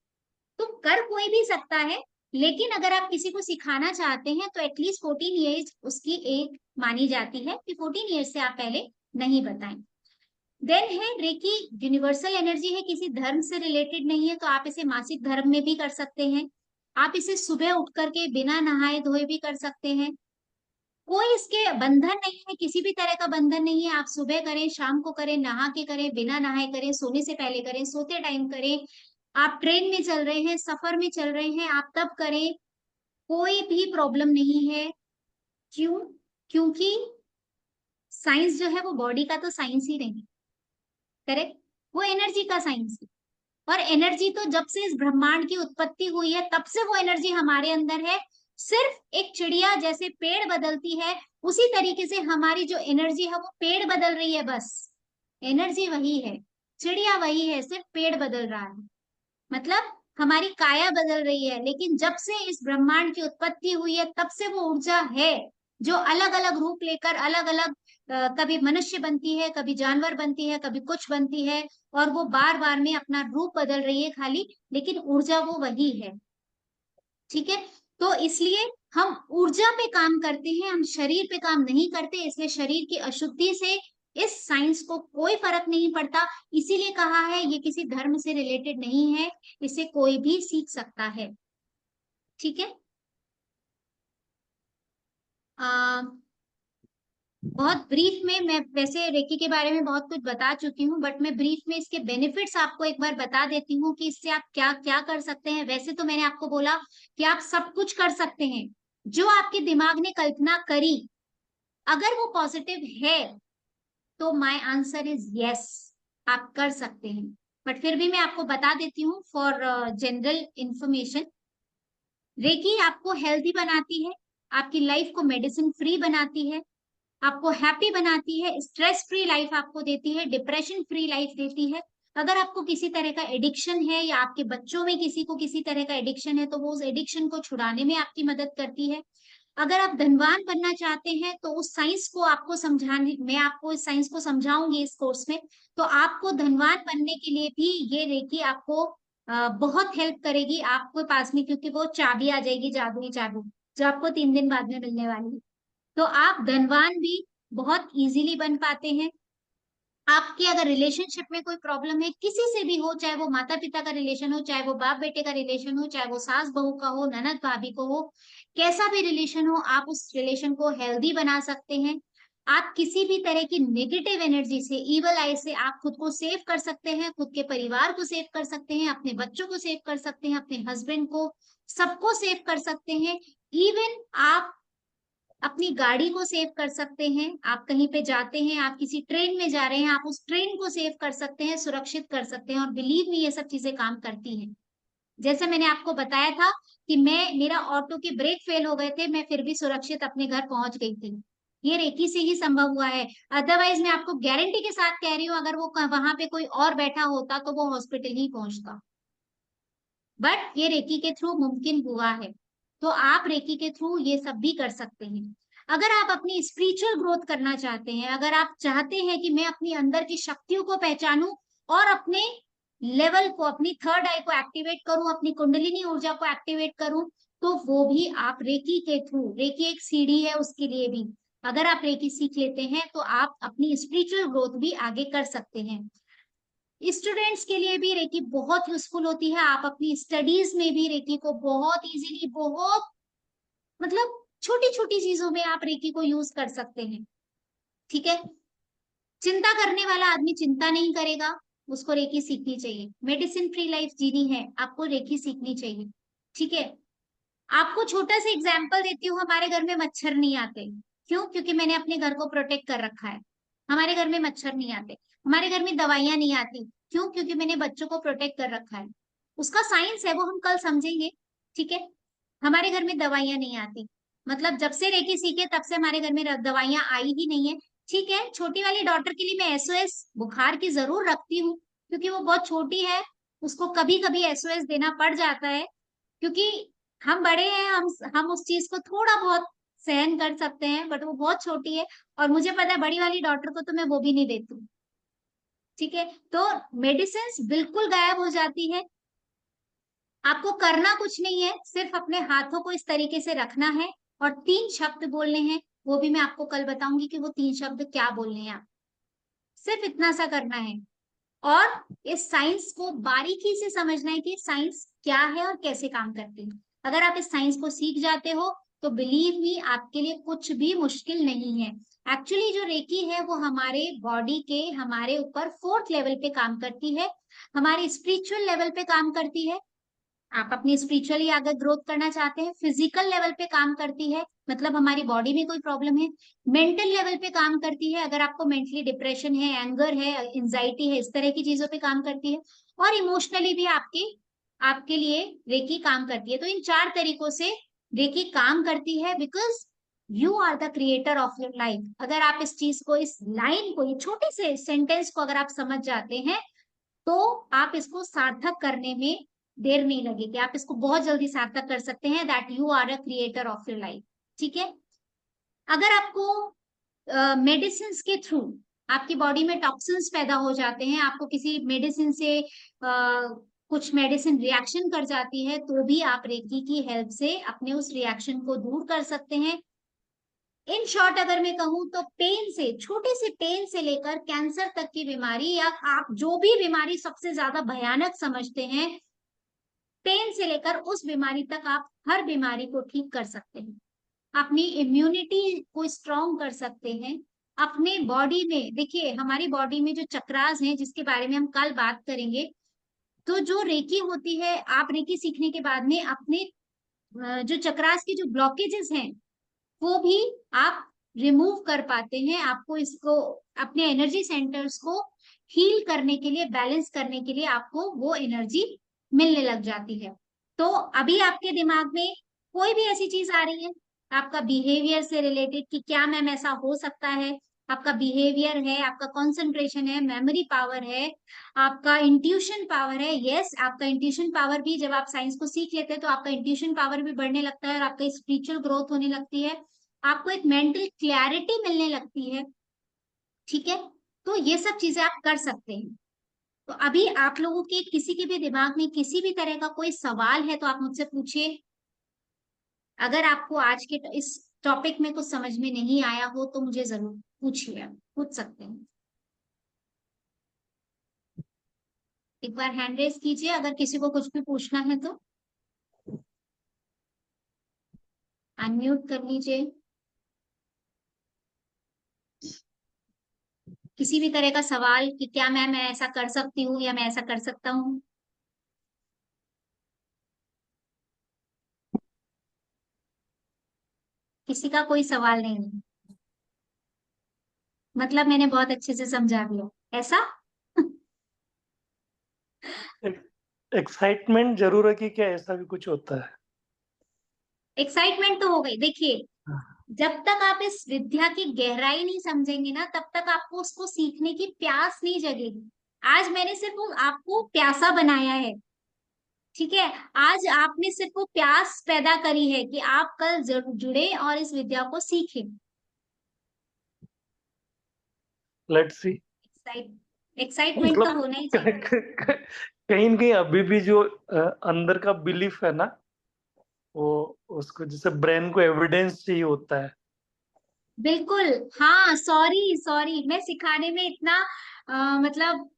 तो कर कोई भी सकता है, लेकिन अगर आप किसी को सिखाना चाहते हैं तो एटलीस्ट 14 ईयर्स उसकी एक मानी जाती है, कि 14 ईयर्स से आप पहले नहीं बताएं। देन है रेकी यूनिवर्सल एनर्जी है, किसी धर्म से रिलेटेड नहीं है, तो आप इसे मासिक धर्म में भी कर सकते हैं। आप इसे सुबह उठ करके बिना नहाए धोए भी कर सकते हैं। कोई इसके बंधन नहीं है, किसी भी तरह का बंधन नहीं है। आप सुबह करें, शाम को करें, नहा के करें, बिना नहाए करें, सोने से पहले करें, सोते टाइम करें, आप ट्रेन में चल रहे हैं, सफर में चल रहे हैं, आप तब करें, कोई भी प्रॉब्लम नहीं है। क्यों? क्योंकि साइंस जो है वो बॉडी का तो साइंस ही नहीं, करेक्ट, वो एनर्जी का साइंस है। और एनर्जी तो जब से इस ब्रह्मांड की उत्पत्ति हुई है तब से वो एनर्जी हमारे अंदर है। सिर्फ एक चिड़िया जैसे पेड़ बदलती है, उसी तरीके से हमारी जो एनर्जी है वो पेड़ बदल रही है, बस। एनर्जी वही है, चिड़िया वही है, सिर्फ पेड़ बदल रहा है। मतलब हमारी काया बदल रही है, लेकिन जब से इस ब्रह्मांड की उत्पत्ति हुई है तब से वो ऊर्जा है, जो अलग अलग रूप लेकर अलग अलग, कभी मनुष्य बनती है, कभी जानवर बनती है, कभी कुछ बनती है, और वो बार बार में अपना रूप बदल रही है खाली, लेकिन ऊर्जा वो वही है। ठीक है। तो इसलिए हम ऊर्जा पे काम करते हैं, हम शरीर पे काम नहीं करते, इसलिए शरीर की अशुद्धि से इस साइंस को कोई फर्क नहीं पड़ता। इसीलिए कहा है ये किसी धर्म से रिलेटेड नहीं है, इसे कोई भी सीख सकता है। ठीक है। आ, बहुत ब्रीफ में, मैं वैसे रेकी के बारे में बहुत कुछ बता चुकी हूँ, बट मैं ब्रीफ में इसके बेनिफिट्स आपको एक बार बता देती हूँ कि इससे आप क्या क्या कर सकते हैं। वैसे तो मैंने आपको बोला कि आप सब कुछ कर सकते हैं, जो आपके दिमाग ने कल्पना करी, अगर वो पॉजिटिव है तो माय आंसर इज यस, आप कर सकते हैं। बट फिर भी मैं आपको बता देती हूँ फॉर जनरल इंफॉर्मेशन। रेकी आपको हेल्दी बनाती है, आपकी लाइफ को मेडिसिन फ्री बनाती है, आपको हैप्पी बनाती है, स्ट्रेस फ्री लाइफ आपको देती है, डिप्रेशन फ्री लाइफ देती है। अगर आपको किसी तरह का एडिक्शन है, या आपके बच्चों में किसी को किसी तरह का एडिक्शन है, तो वो उस एडिक्शन को छुड़ाने में आपकी मदद करती है। अगर आप धनवान बनना चाहते हैं तो उस साइंस को आपको समझाने, मैं आपको इस साइंस को समझाऊंगी इस कोर्स में, तो आपको धनवान बनने के लिए भी ये रेकी आपको बहुत हेल्प करेगी आपके पास में, क्योंकि वो चाबी आ जाएगी, जादुई चाबी, जो आपको 3 दिन बाद में मिलने वाली है। तो आप धनवान भी बहुत इजीली बन पाते हैं। आपके अगर रिलेशनशिप में कोई प्रॉब्लम है, किसी से भी हो, चाहे वो माता पिता का रिलेशन हो, चाहे वो बाप बेटे का रिलेशन हो, चाहे वो सास बहू का हो, ननद भाभी को हो, कैसा भी रिलेशन हो, आप उस रिलेशन को हेल्दी बना सकते हैं। आप किसी भी तरह की नेगेटिव एनर्जी से, इवल आई से आप खुद को सेव कर सकते हैं, खुद के परिवार को सेव कर सकते हैं, अपने बच्चों को सेव कर सकते हैं, अपने हस्बैंड को, सबको सेव कर सकते हैं। इवन आप अपनी गाड़ी को सेव कर सकते हैं। आप कहीं पे जाते हैं, आप किसी ट्रेन में जा रहे हैं, आप उस ट्रेन को सेव कर सकते हैं, सुरक्षित कर सकते हैं। और बिलीव मी, ये सब चीजें काम करती हैं। जैसे मैंने आपको बताया था कि मेरा ऑटो के ब्रेक फेल हो गए थे, मैं फिर भी सुरक्षित अपने घर पहुंच गई थी, ये रेकी से ही संभव हुआ है। अदरवाइज मैं आपको गारंटी के साथ कह रही हूँ, अगर वो वहां पे कोई और बैठा होता तो वो हॉस्पिटल ही पहुंचता। बट ये रेकी के थ्रू मुमकिन हुआ है। तो आप रेकी के थ्रू ये सब भी कर सकते हैं। अगर आप अपनी स्पिरिचुअल ग्रोथ करना चाहते हैं, अगर आप चाहते हैं कि मैं अपनी अंदर की शक्तियों को पहचानूं और अपने लेवल को, अपनी थर्ड आई को एक्टिवेट करूं, अपनी कुंडलिनी ऊर्जा को एक्टिवेट करूं, तो वो भी आप रेकी के थ्रू, रेकी एक सीढ़ी है उसके लिए भी, अगर आप रेकी सीख लेते हैं तो आप अपनी स्पिरिचुअल ग्रोथ भी आगे कर सकते हैं। स्टूडेंट्स के लिए भी रेकी बहुत यूजफुल होती है। आप अपनी स्टडीज में भी रेकी को बहुत इजीली, बहुत मतलब छोटी छोटी चीजों में आप रेकी को यूज कर सकते हैं। ठीक है। चिंता करने वाला आदमी चिंता नहीं करेगा, उसको रेकी सीखनी चाहिए। मेडिसिन फ्री लाइफ जीनी है, आपको रेकी सीखनी चाहिए। ठीक है। आपको छोटा सा एग्जाम्पल देती हूँ, हमारे घर में मच्छर नहीं आते। क्यों? क्योंकि मैंने अपने घर को प्रोटेक्ट कर रखा है। हमारे घर में मच्छर नहीं आते। हमारे घर में दवाइयां नहीं आती। क्यों? क्योंकि मैंने बच्चों को प्रोटेक्ट कर रखा है। उसका साइंस है, वो हम कल समझेंगे। ठीक है। हमारे घर में दवाइयां नहीं आती, मतलब जब से रेकी सीखे तब से हमारे घर में दवाइयां आई ही नहीं है। ठीक है। छोटी वाली डॉटर के लिए मैं एसओएस बुखार की जरूर रखती हूँ, क्योंकि वो बहुत छोटी है, उसको कभी कभी एसओएस देना पड़ जाता है। क्योंकि हम बड़े हैं, हम उस चीज को थोड़ा बहुत सहन कर सकते हैं, बट वो बहुत छोटी है। और मुझे पता है बड़ी वाली डॉटर को तो मैं वो भी नहीं देती हूँ। ठीक है। तो मेडिसिन बिल्कुल गायब हो जाती है। आपको करना कुछ नहीं है, सिर्फ अपने हाथों को इस तरीके से रखना है और 3 शब्द बोलने हैं। वो भी मैं आपको कल बताऊंगी कि वो 3 शब्द क्या बोलने हैं। आप सिर्फ इतना सा करना है और इस साइंस को बारीकी से समझना है कि साइंस क्या है और कैसे काम करती है। अगर आप इस साइंस को सीख जाते हो तो बिलीव मी, आपके लिए कुछ भी मुश्किल नहीं है। एक्चुअली जो रेकी है वो हमारे बॉडी के हमारे ऊपर 4th लेवल पे काम करती है, हमारे स्पिरिचुअल लेवल पे काम करती है। आप अपनी स्पिरिचुअली अगर ग्रोथ करना चाहते हैं, फिजिकल लेवल पे काम करती है, मतलब हमारी बॉडी में कोई प्रॉब्लम है। मेंटल लेवल पे काम करती है, अगर आपको मेंटली डिप्रेशन है, एंगर है, एंजाइटी है, इस तरह की चीजों पे काम करती है। और इमोशनली भी आपकी आपके लिए रेकी काम करती है। तो इन 4 तरीकों से रेकी काम करती है, because you are the creator of your life. अगर आप इस चीज को, इस लाइन को, ये छोटे से सेंटेंस को अगर आप समझ जाते हैं तो आप इसको सार्थक करने में देर नहीं लगेगी। आप इसको बहुत जल्दी सार्थक कर सकते हैं, that you are a creator of your life. ठीक है। अगर आपको मेडिसिन के थ्रू आपकी बॉडी में टॉक्सिन्स पैदा हो जाते हैं, आपको किसी मेडिसिन से कुछ मेडिसिन रिएक्शन कर जाती है, तो भी आप रेकी की हेल्प से अपने उस रिएक्शन को दूर कर सकते हैं। इन शॉर्ट अगर मैं कहूँ तो पेन से, छोटे से पेन से लेकर कैंसर तक की बीमारी, या आप जो भी बीमारी सबसे ज्यादा भयानक समझते हैं, पेन से लेकर उस बीमारी तक आप हर बीमारी को ठीक कर सकते हैं। अपनी इम्यूनिटी को स्ट्रॉन्ग कर सकते हैं। अपने बॉडी में देखिए, हमारी बॉडी में जो चक्रास हैं जिसके बारे में हम कल बात करेंगे, तो जो रेकी होती है, आप रेकी सीखने के बाद में अपने जो चक्रास की जो ब्लॉकेजेस हैं वो भी आप रिमूव कर पाते हैं। आपको इसको, अपने एनर्जी सेंटर्स को हील करने के लिए, बैलेंस करने के लिए आपको वो एनर्जी मिलने लग जाती है। तो अभी आपके दिमाग में कोई भी ऐसी चीज आ रही है आपका बिहेवियर से रिलेटेड कि क्या मैम ऐसा हो सकता है? आपका बिहेवियर है, आपका कंसंट्रेशन है, मेमोरी पावर है, आपका इंट्यूशन पावर है। यस, आपका इंट्यूशन पावर भी, जब आप साइंस को सीख लेते हैं तो आपका इंट्यूशन पावर भी बढ़ने लगता है और आपका स्पिरिचुअल ग्रोथ होने लगती है। आपको एक मेंटल क्लैरिटी मिलने लगती है। ठीक है। तो ये सब चीजें आप कर सकते हैं। तो अभी आप लोगों के किसी के भी दिमाग में किसी भी तरह का कोई सवाल है तो आप मुझसे पूछिए। अगर आपको आज के इस टॉपिक में कुछ समझ में नहीं आया हो तो मुझे जरूर पूछिए, आप पूछ सकते हैं। एक बार हैंड रेज कीजिए अगर किसी को कुछ भी पूछना है तो। अनम्यूट कर लीजिए। किसी भी तरह का सवाल कि क्या मैं ऐसा कर सकती हूँ या मैं ऐसा कर सकता हूँ। किसी का कोई सवाल नहीं है, मतलब मैंने बहुत अच्छे से समझा दिया ऐसा। एक्साइटमेंट जरूर है कि क्या ऐसा भी कुछ होता है? एक्साइटमेंट तो हो गई। देखिए, हाँ। जब तक आप इस विद्या की गहराई नहीं समझेंगे ना, तब तक आपको उसको सीखने की प्यास नहीं जगेगी। आज मैंने सिर्फ आपको प्यासा बनाया है। ठीक है। आज आपने सिर्फ वो प्यास पैदा करी है कि आप कल जुड़े और इस विद्या को सीखें। Let's see. एक्साइटमेंट तो मतलब होना ही चाहिए। कहीं न कहीं अभी भी जो अंदर का बिलीफ है ना, वो उसको जैसे ब्रेन को एविडेंस चाहिए होता है बिल्कुल। हाँ, सॉरी सॉरी, मैं सिखाने में इतना मतलब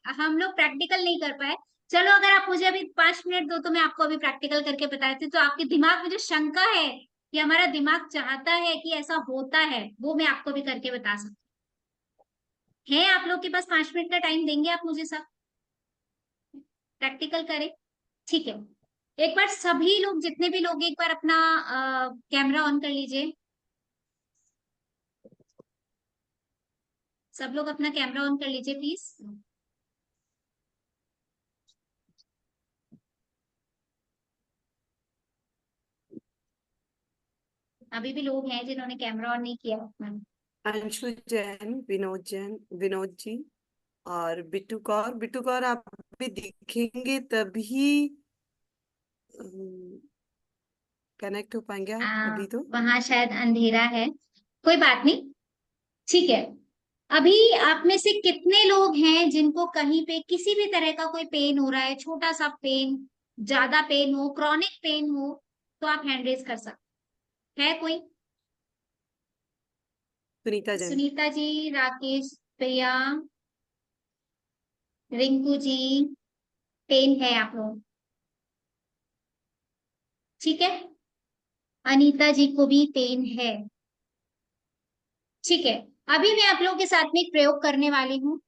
हम लोग प्रैक्टिकल नहीं कर पाए। चलो, अगर आप मुझे अभी 5 मिनट दो तो मैं आपको अभी प्रैक्टिकल करके बताती हूँ। तो आपके दिमाग में जो शंका है कि हमारा दिमाग चाहता है कि ऐसा होता है, वो मैं आपको भी करके बता सकती हूँ। है आप लोग के पास 5 मिनट का टाइम देंगे आप मुझे सब प्रैक्टिकल करें? ठीक है। एक बार सभी लोग, जितने भी लोग, एक बार अपना कैमरा ऑन कर लीजिए। सब लोग अपना कैमरा ऑन कर लीजिए प्लीज। अभी भी लोग हैं जिन्होंने कैमरा ऑन नहीं किया अपना। अंशु जैन, विनोद जी और बिट्टू कौर। बिट्टू कौर आप भी दिखेंगे तभी कनेक्ट हो पाएंगे आप, अभी तो। वहां शायद अंधेरा है, कोई बात नहीं। ठीक है। अभी आप में से कितने लोग हैं जिनको कहीं पे किसी भी तरह का कोई पेन हो रहा है, छोटा सा पेन, ज्यादा पेन हो, क्रॉनिक पेन हो, तो आप हैंड रेज कर सकते है कोई? सुनीता जैन। सुनीता जी, राकेश भैया, रिंकू जी, पेन है आप लोग? ठीक है। अनीता जी को भी पेन है। ठीक है। अभी मैं आप लोगों के साथ में एक प्रयोग करने वाली हूँ।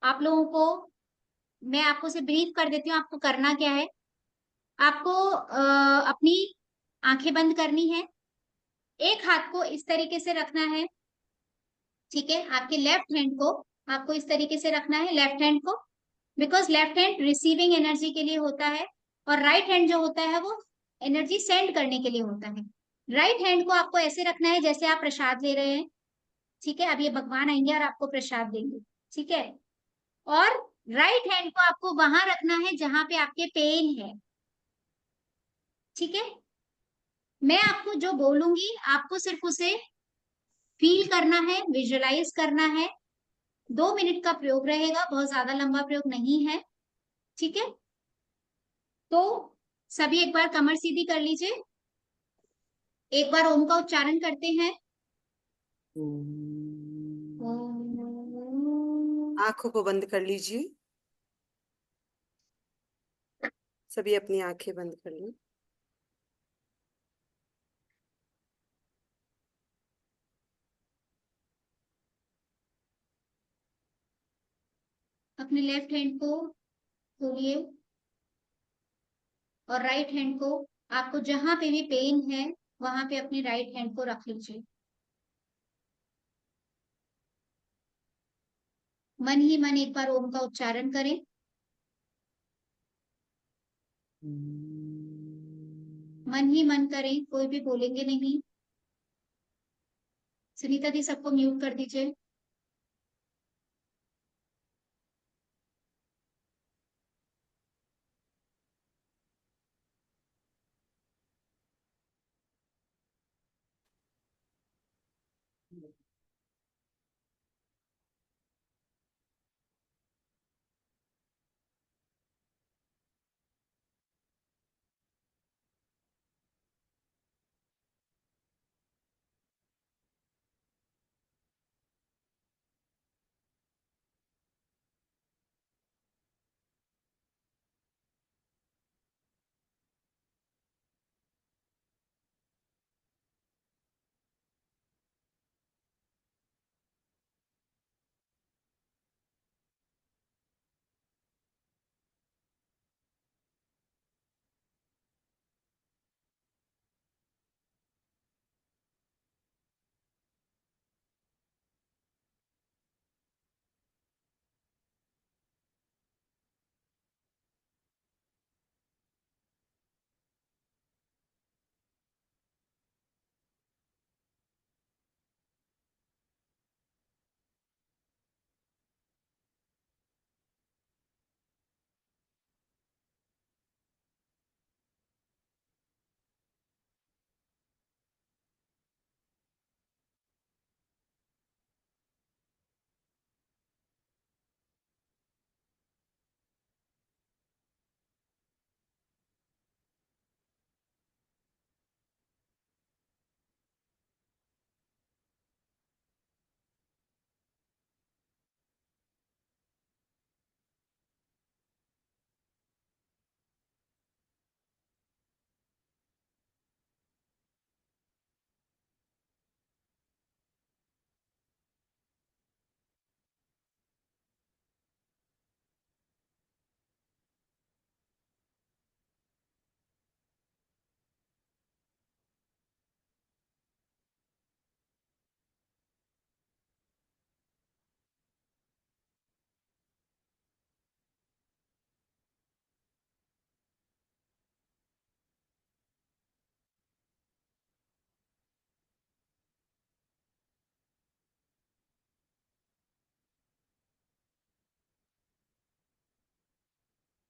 आप लोगों को, मैं आपको से ब्रीफ कर देती हूँ आपको करना क्या है। आपको अपनी आंखें बंद करनी है। एक हाथ को इस तरीके से रखना है। ठीक है, आपके लेफ्ट हैंड को आपको इस तरीके से रखना है, लेफ्ट हैंड को। Because left hand receiving energy के लिए होता है, और राइट हैंड जो होता है वो एनर्जी सेंड करने के लिए होता है। राइट हैंड को आपको ऐसे रखना है जैसे आप प्रसाद ले रहे हैं। ठीक है, अब ये भगवान आएंगे और आपको प्रसाद देंगे। ठीक है। और राइट हैंड को आपको वहां रखना है जहां पे आपके पेन है। ठीक है। मैं आपको जो बोलूंगी आपको सिर्फ उसे फील करना है, विजुअलाइज करना है। 2 मिनट का प्रयोग रहेगा, बहुत ज्यादा लंबा प्रयोग नहीं है। ठीक है। तो सभी एक बार कमर सीधी कर लीजिए। एक बार ओम का उच्चारण करते हैं। ओम। आंखों को बंद कर लीजिए। सभी अपनी आंखें बंद कर लें। अपने लेफ्ट हैंड को खोलिए, और राइट हैंड को, आपको जहां पे भी पेन है वहां पे अपनी राइट हैंड को रख लीजिए। मन ही मन एक बार ओम का उच्चारण करें। मन ही मन करें, कोई भी बोलेंगे नहीं। सुनीता दी, सबको म्यूट कर दीजिए।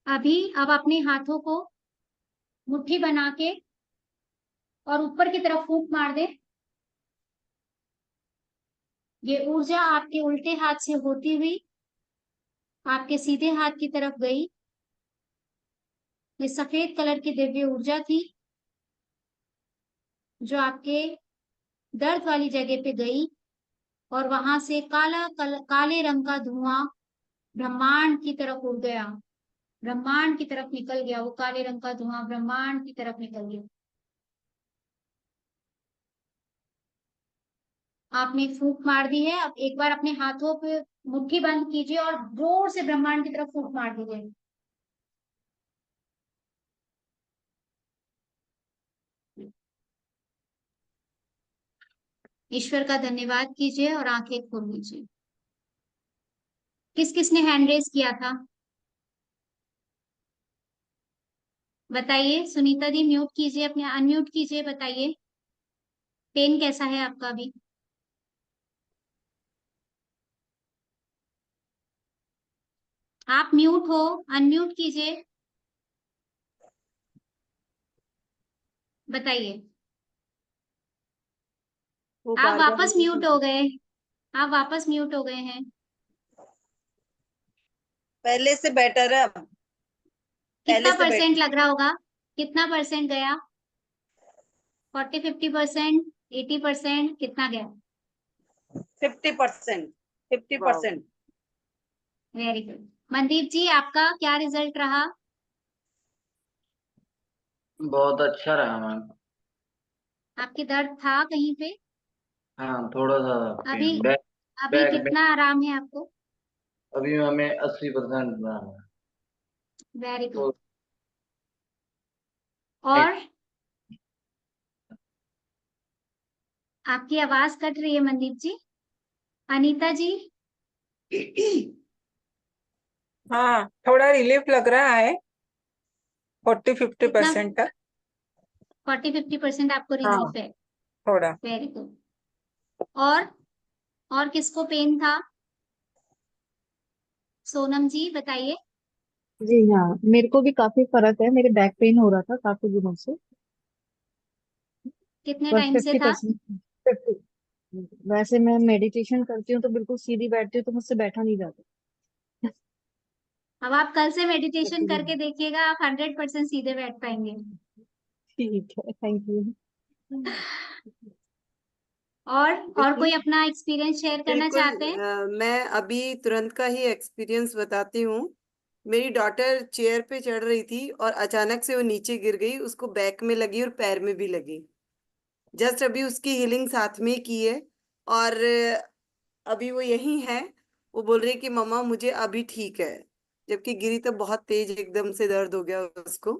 अभी अब अपने हाथों को मुट्ठी बना के और ऊपर की तरफ फूंक मार दे। ये ऊर्जा आपके उल्टे हाथ से होती हुई आपके सीधे हाथ की तरफ गई। ये सफेद कलर की दिव्य ऊर्जा थी जो आपके दर्द वाली जगह पे गई और वहां से काले रंग का धुआं ब्रह्मांड की तरफ उड़ गया, ब्रह्मांड की तरफ निकल गया। वो काले रंग का धुआं ब्रह्मांड की तरफ निकल गया। आपने फूंक मार दी है। अब एक बार अपने हाथों पे मुट्ठी बंद कीजिए और जोर से ब्रह्मांड की तरफ फूंक मार दीजिए। ईश्वर का धन्यवाद कीजिए और आंखें खोल लीजिए। किस किसने हैंड रेज किया था बताइए। सुनीता दी म्यूट कीजिए, अपने अनम्यूट कीजिए, बताइए पेन कैसा है आपका अभी। आप म्यूट हो, अनम्यूट कीजिए, बताइए। वो आप बार बार वापस म्यूट हो गए, आप वापस म्यूट हो गए हैं। पहले से बेटर है अब। कितना पहले से परसेंट बेटर। लग रहा होगा, कितना परसेंट गया? 40-50%, 80%, कितना गया? 50%। 50%। Very good. मनदीप जी आपका क्या रिजल्ट रहा? बहुत अच्छा रहा मैम। आपके दर्द था कहीं पे? हाँ थोड़ा सा अभी पेन बैक अभी बैक में। कितना आराम है आपको? अभी हमें 80% रहा है। वेरी तो गुड। और आपकी आवाज कट रही है मनदीप जी। अनीता जी हाँ, थोड़ा रिलीफ लग रहा है। 40-50% कितना? तक। 40-50% आपको हाँ, रिलीफ है। थोड़ा। Very good. और और किसको पेन था? सोनम जी बताइए। जी हाँ, मेरे को भी काफी फर्क है। मेरे बैक पेन हो रहा था काफी दिनों से। कितने बस टाइम से था? 50%। 50। वैसे मैं मेडिटेशन करती हूँ तो बिल्कुल सीधी बैठती हूँ तो मुझसे बैठा नहीं जाता। अब आप कल से मेडिटेशन करके ठीक देखिएगा, आप 100% सीधे बैठ पाएंगे। है, थैंक यू। और कोई अपना एक्सपीरियंस शेयर करना बिल्कुल। चाहते हैं? मैं अभी तुरंत का ही एक्सपीरियंस बताती हूँ। मेरी डॉटर चेयर पे चढ़ रही थी और अचानक से वो नीचे गिर गई, उसको बैक में लगी और पैर में भी लगी। जस्ट अभी उसकी हीलिंग साथ में की है और अभी वो यही है। वो बोल रही है कि मम्मा मुझे अभी ठीक है, जबकि गिरी तो बहुत तेज एकदम से दर्द हो गया उसको।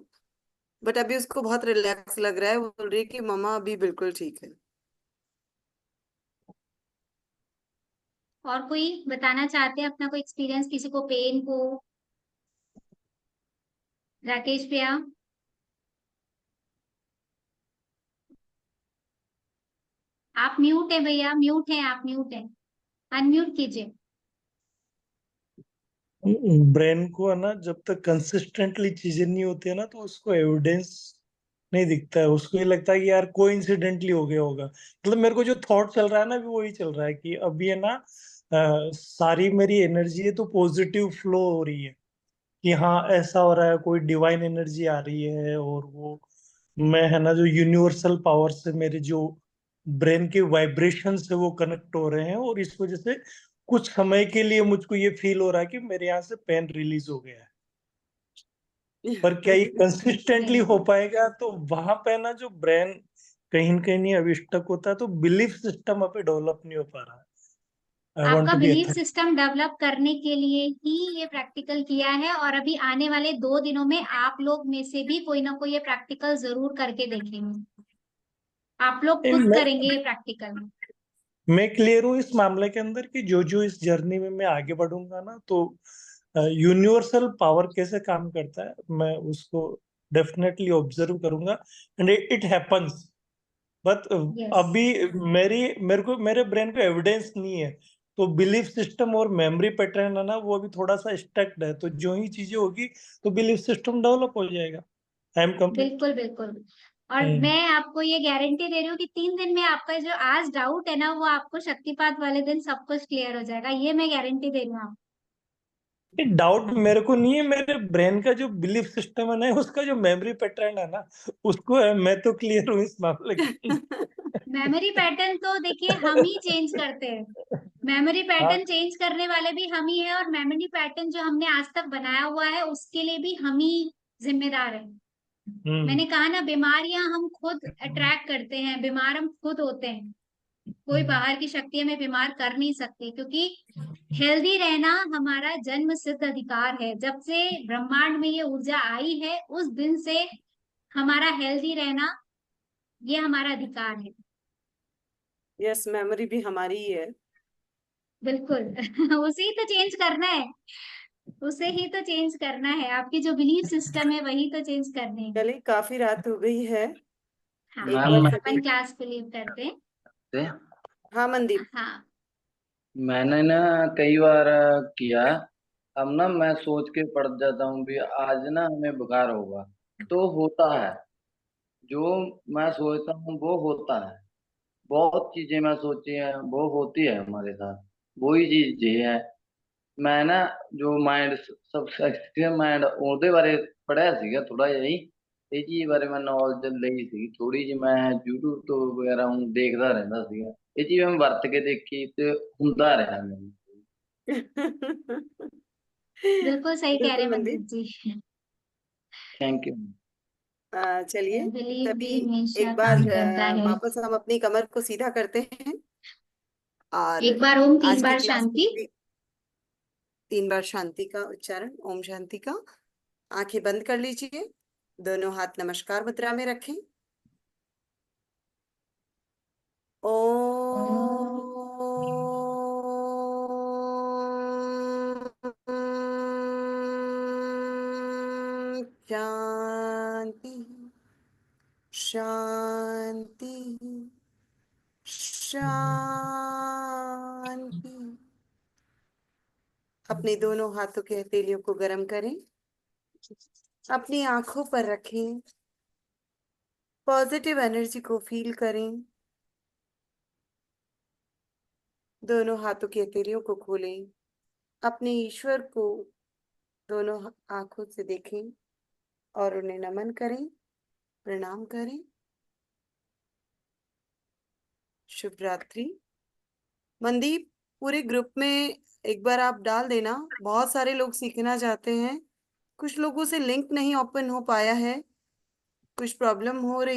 बट अभी उसको बहुत रिलैक्स लग रहा है। वो बोल रही है कि मम्मा अभी बिल्कुल ठीक है। और कोई बताना चाहते हैं अपना कोई एक्सपीरियंस, किसी को पेन को? राकेश भैया। आप म्यूट है भैया, म्यूट है, आप म्यूट है, अनम्यूट कीजिए। ब्रेन को है ना, जब तक कंसिस्टेंटली चीजें नहीं होती है ना तो उसको एविडेंस नहीं दिखता है। उसको ये लगता है कि यार कोइंसिडेंटली हो गया होगा। मतलब मेरे को जो थॉट चल रहा है ना अभी वही चल रहा है कि अभी है ना सारी मेरी एनर्जी है तो पॉजिटिव फ्लो हो रही है कि हाँ ऐसा हो रहा है, कोई डिवाइन एनर्जी आ रही है। और वो मैं है ना जो यूनिवर्सल पावर से मेरे जो ब्रेन के वाइब्रेशन से वो कनेक्ट हो रहे हैं और इस वजह से कुछ समय के लिए मुझको ये फील हो रहा है कि मेरे यहाँ से पेन रिलीज हो गया है। पर क्या ये कंसिस्टेंटली वेरी हो गुड। पाएगा? तो वहां पे ना जो ब्रेन कहीं न कहीं अभी स्टक होता है तो बिलीफ सिस्टम अभी डेवलप नहीं हो पा रहा है। आई वांट आपका to be belief system develop करने के लिए ही ये प्रैक्टिकल किया है और अभी आने वाले 2 दिनों में आप लोग में से भी कोई ना कोई ये प्रैक्टिकल जरूर करके देखेंगे। आप लोग खुद मैं करेंगे ये प्रैक्टिकल। मैं क्लियर हूँ इस मामले के अंदर कि जो जो इस जर्नी में मैं आगे बढ़ूंगा ना तो यूनिवर्सल पावर कैसे काम करता है मैं उसको डेफिनेटली ऑब्जर्व करूंगा and it happens. But yes. अभी मेरे को मेरे ब्रेन को एविडेंस नहीं है तो बिलीफ सिस्टम और मेमोरी पैटर्न है ना, वो अभी थोड़ा सा स्टक्ड है। तो जो ही चीजें होगी तो बिलीफ सिस्टम डेवलप हो जाएगा। I am complete. बिल्कुल बिल्कुल। और मैं आपको ये गारंटी दे रही हूँ कि 3 दिन में आपका जो आज डाउट है ना, वो आपको शक्तिपात वाले दिन सब कुछ क्लियर हो जाएगा। ये मैं गारंटी दे रही हूँ आपको। डाउट मेरे को नहीं है, मेरे ब्रेन का जो बिलीफ सिस्टम है ना, उसका जो मेमोरी पैटर्न है ना, उसको है। मैं तो क्लियर हूँ इस मामले की। मेमोरी पैटर्न तो देखिए हम ही चेंज करते हैं। मेमोरी हाँ। पैटर्न चेंज करने वाले भी हम ही है, और मेमोरी पैटर्न जो हमने आज तक बनाया हुआ है उसके लिए भी हम ही जिम्मेदार है। मैंने कहा ना, बीमारियां हम खुद अट्रैक्ट करते हैं, बीमार हम खुद होते हैं। कोई बाहर की शक्ति हमें बीमार कर नहीं सकती, क्योंकि हेल्दी रहना हमारा जन्म सिद्ध अधिकार है। जब से ब्रह्मांड में ये ऊर्जा आई है, उस दिन से हमारा हेल्दी रहना ये हमारा अधिकार है। यस, मेमोरी भी हमारी ही है। बिल्कुल। उसे ही तो चेंज करना है, उसे ही तो चेंज करना है। आपकी जो बिलीफ सिस्टम है वही तो चेंज करने हैं। चलिए, काफी रात हो गई है। हाँ, एक मैम, बार अपन सभी। क्लास को लीव करते हैं। हाँ मनदीप। हाँ, मैंने ना कई बार किया। अब ना मैं सोच के पड़ जाता हूँ भी आज ना हमें बुखार होगा, तो होता है। जो मैं सोचता हूँ वो होता है। बहुत चीजें मैं सोची हैं वो होती है हमारे साथ। वही चीज ये है। मैं ना जो माइंड सबसेक्टिव माइंड ਉਹਦੇ ਬਾਰੇ ਪੜਿਆ ਸੀਗਾ ਥੋੜਾ ਜਿਹਾ ਹੀ। ਇਹ ਚੀਜ਼ ਬਾਰੇ ਮੈਂ ਨੌਲੇਜ ਲਈ ਸੀ ਥੋੜੀ ਜਿਹੀ। ਮੈਂ YouTube ਤੋਂ ਵਗੈਰਾ ਹੁਣ ਦੇਖਦਾ ਰਹਿੰਦਾ ਸੀਗਾ। ਇਹ ਚੀਜ਼ ਮੈਂ ਵਰਤ ਕੇ ਦੇਖੀ ਤੇ ਹੁੰਦਾ ਰਿਹਾ ਮੈਨੂੰ। बिल्कुल सही कह रहे बिल्कुल हैं मनदीप। मनदीप जी। Thank you. चलिए, बिलीव तभी भी हमेशा एक बार काम करता है। वापस हम अपनी कमर को सीधा करते हैं और एक बार ओम, आज 3 की बार क्लास को शांति। 3 बार शांति का उच्चारण, ओम शांति का। आंखें बंद कर लीजिए, दोनों हाथ नमस्कार मुद्रा में रखें। ओम शांति शांति शांति। अपने दोनों हाथों के हथेलियों को गर्म करें, अपनी आंखों पर रखें, पॉजिटिव एनर्जी को फील करें। दोनों हाथों की हथेलियों को खोलें, अपने ईश्वर को दोनों आंखों से देखें और उन्हें नमन करें, प्रणाम करें। शुभ रात्रि। मनदीप, पूरे ग्रुप में एक बार आप डाल देना, बहुत सारे लोग सीखना चाहते हैं। कुछ लोगों से लिंक नहीं ओपन हो पाया है, कुछ प्रॉब्लम हो रही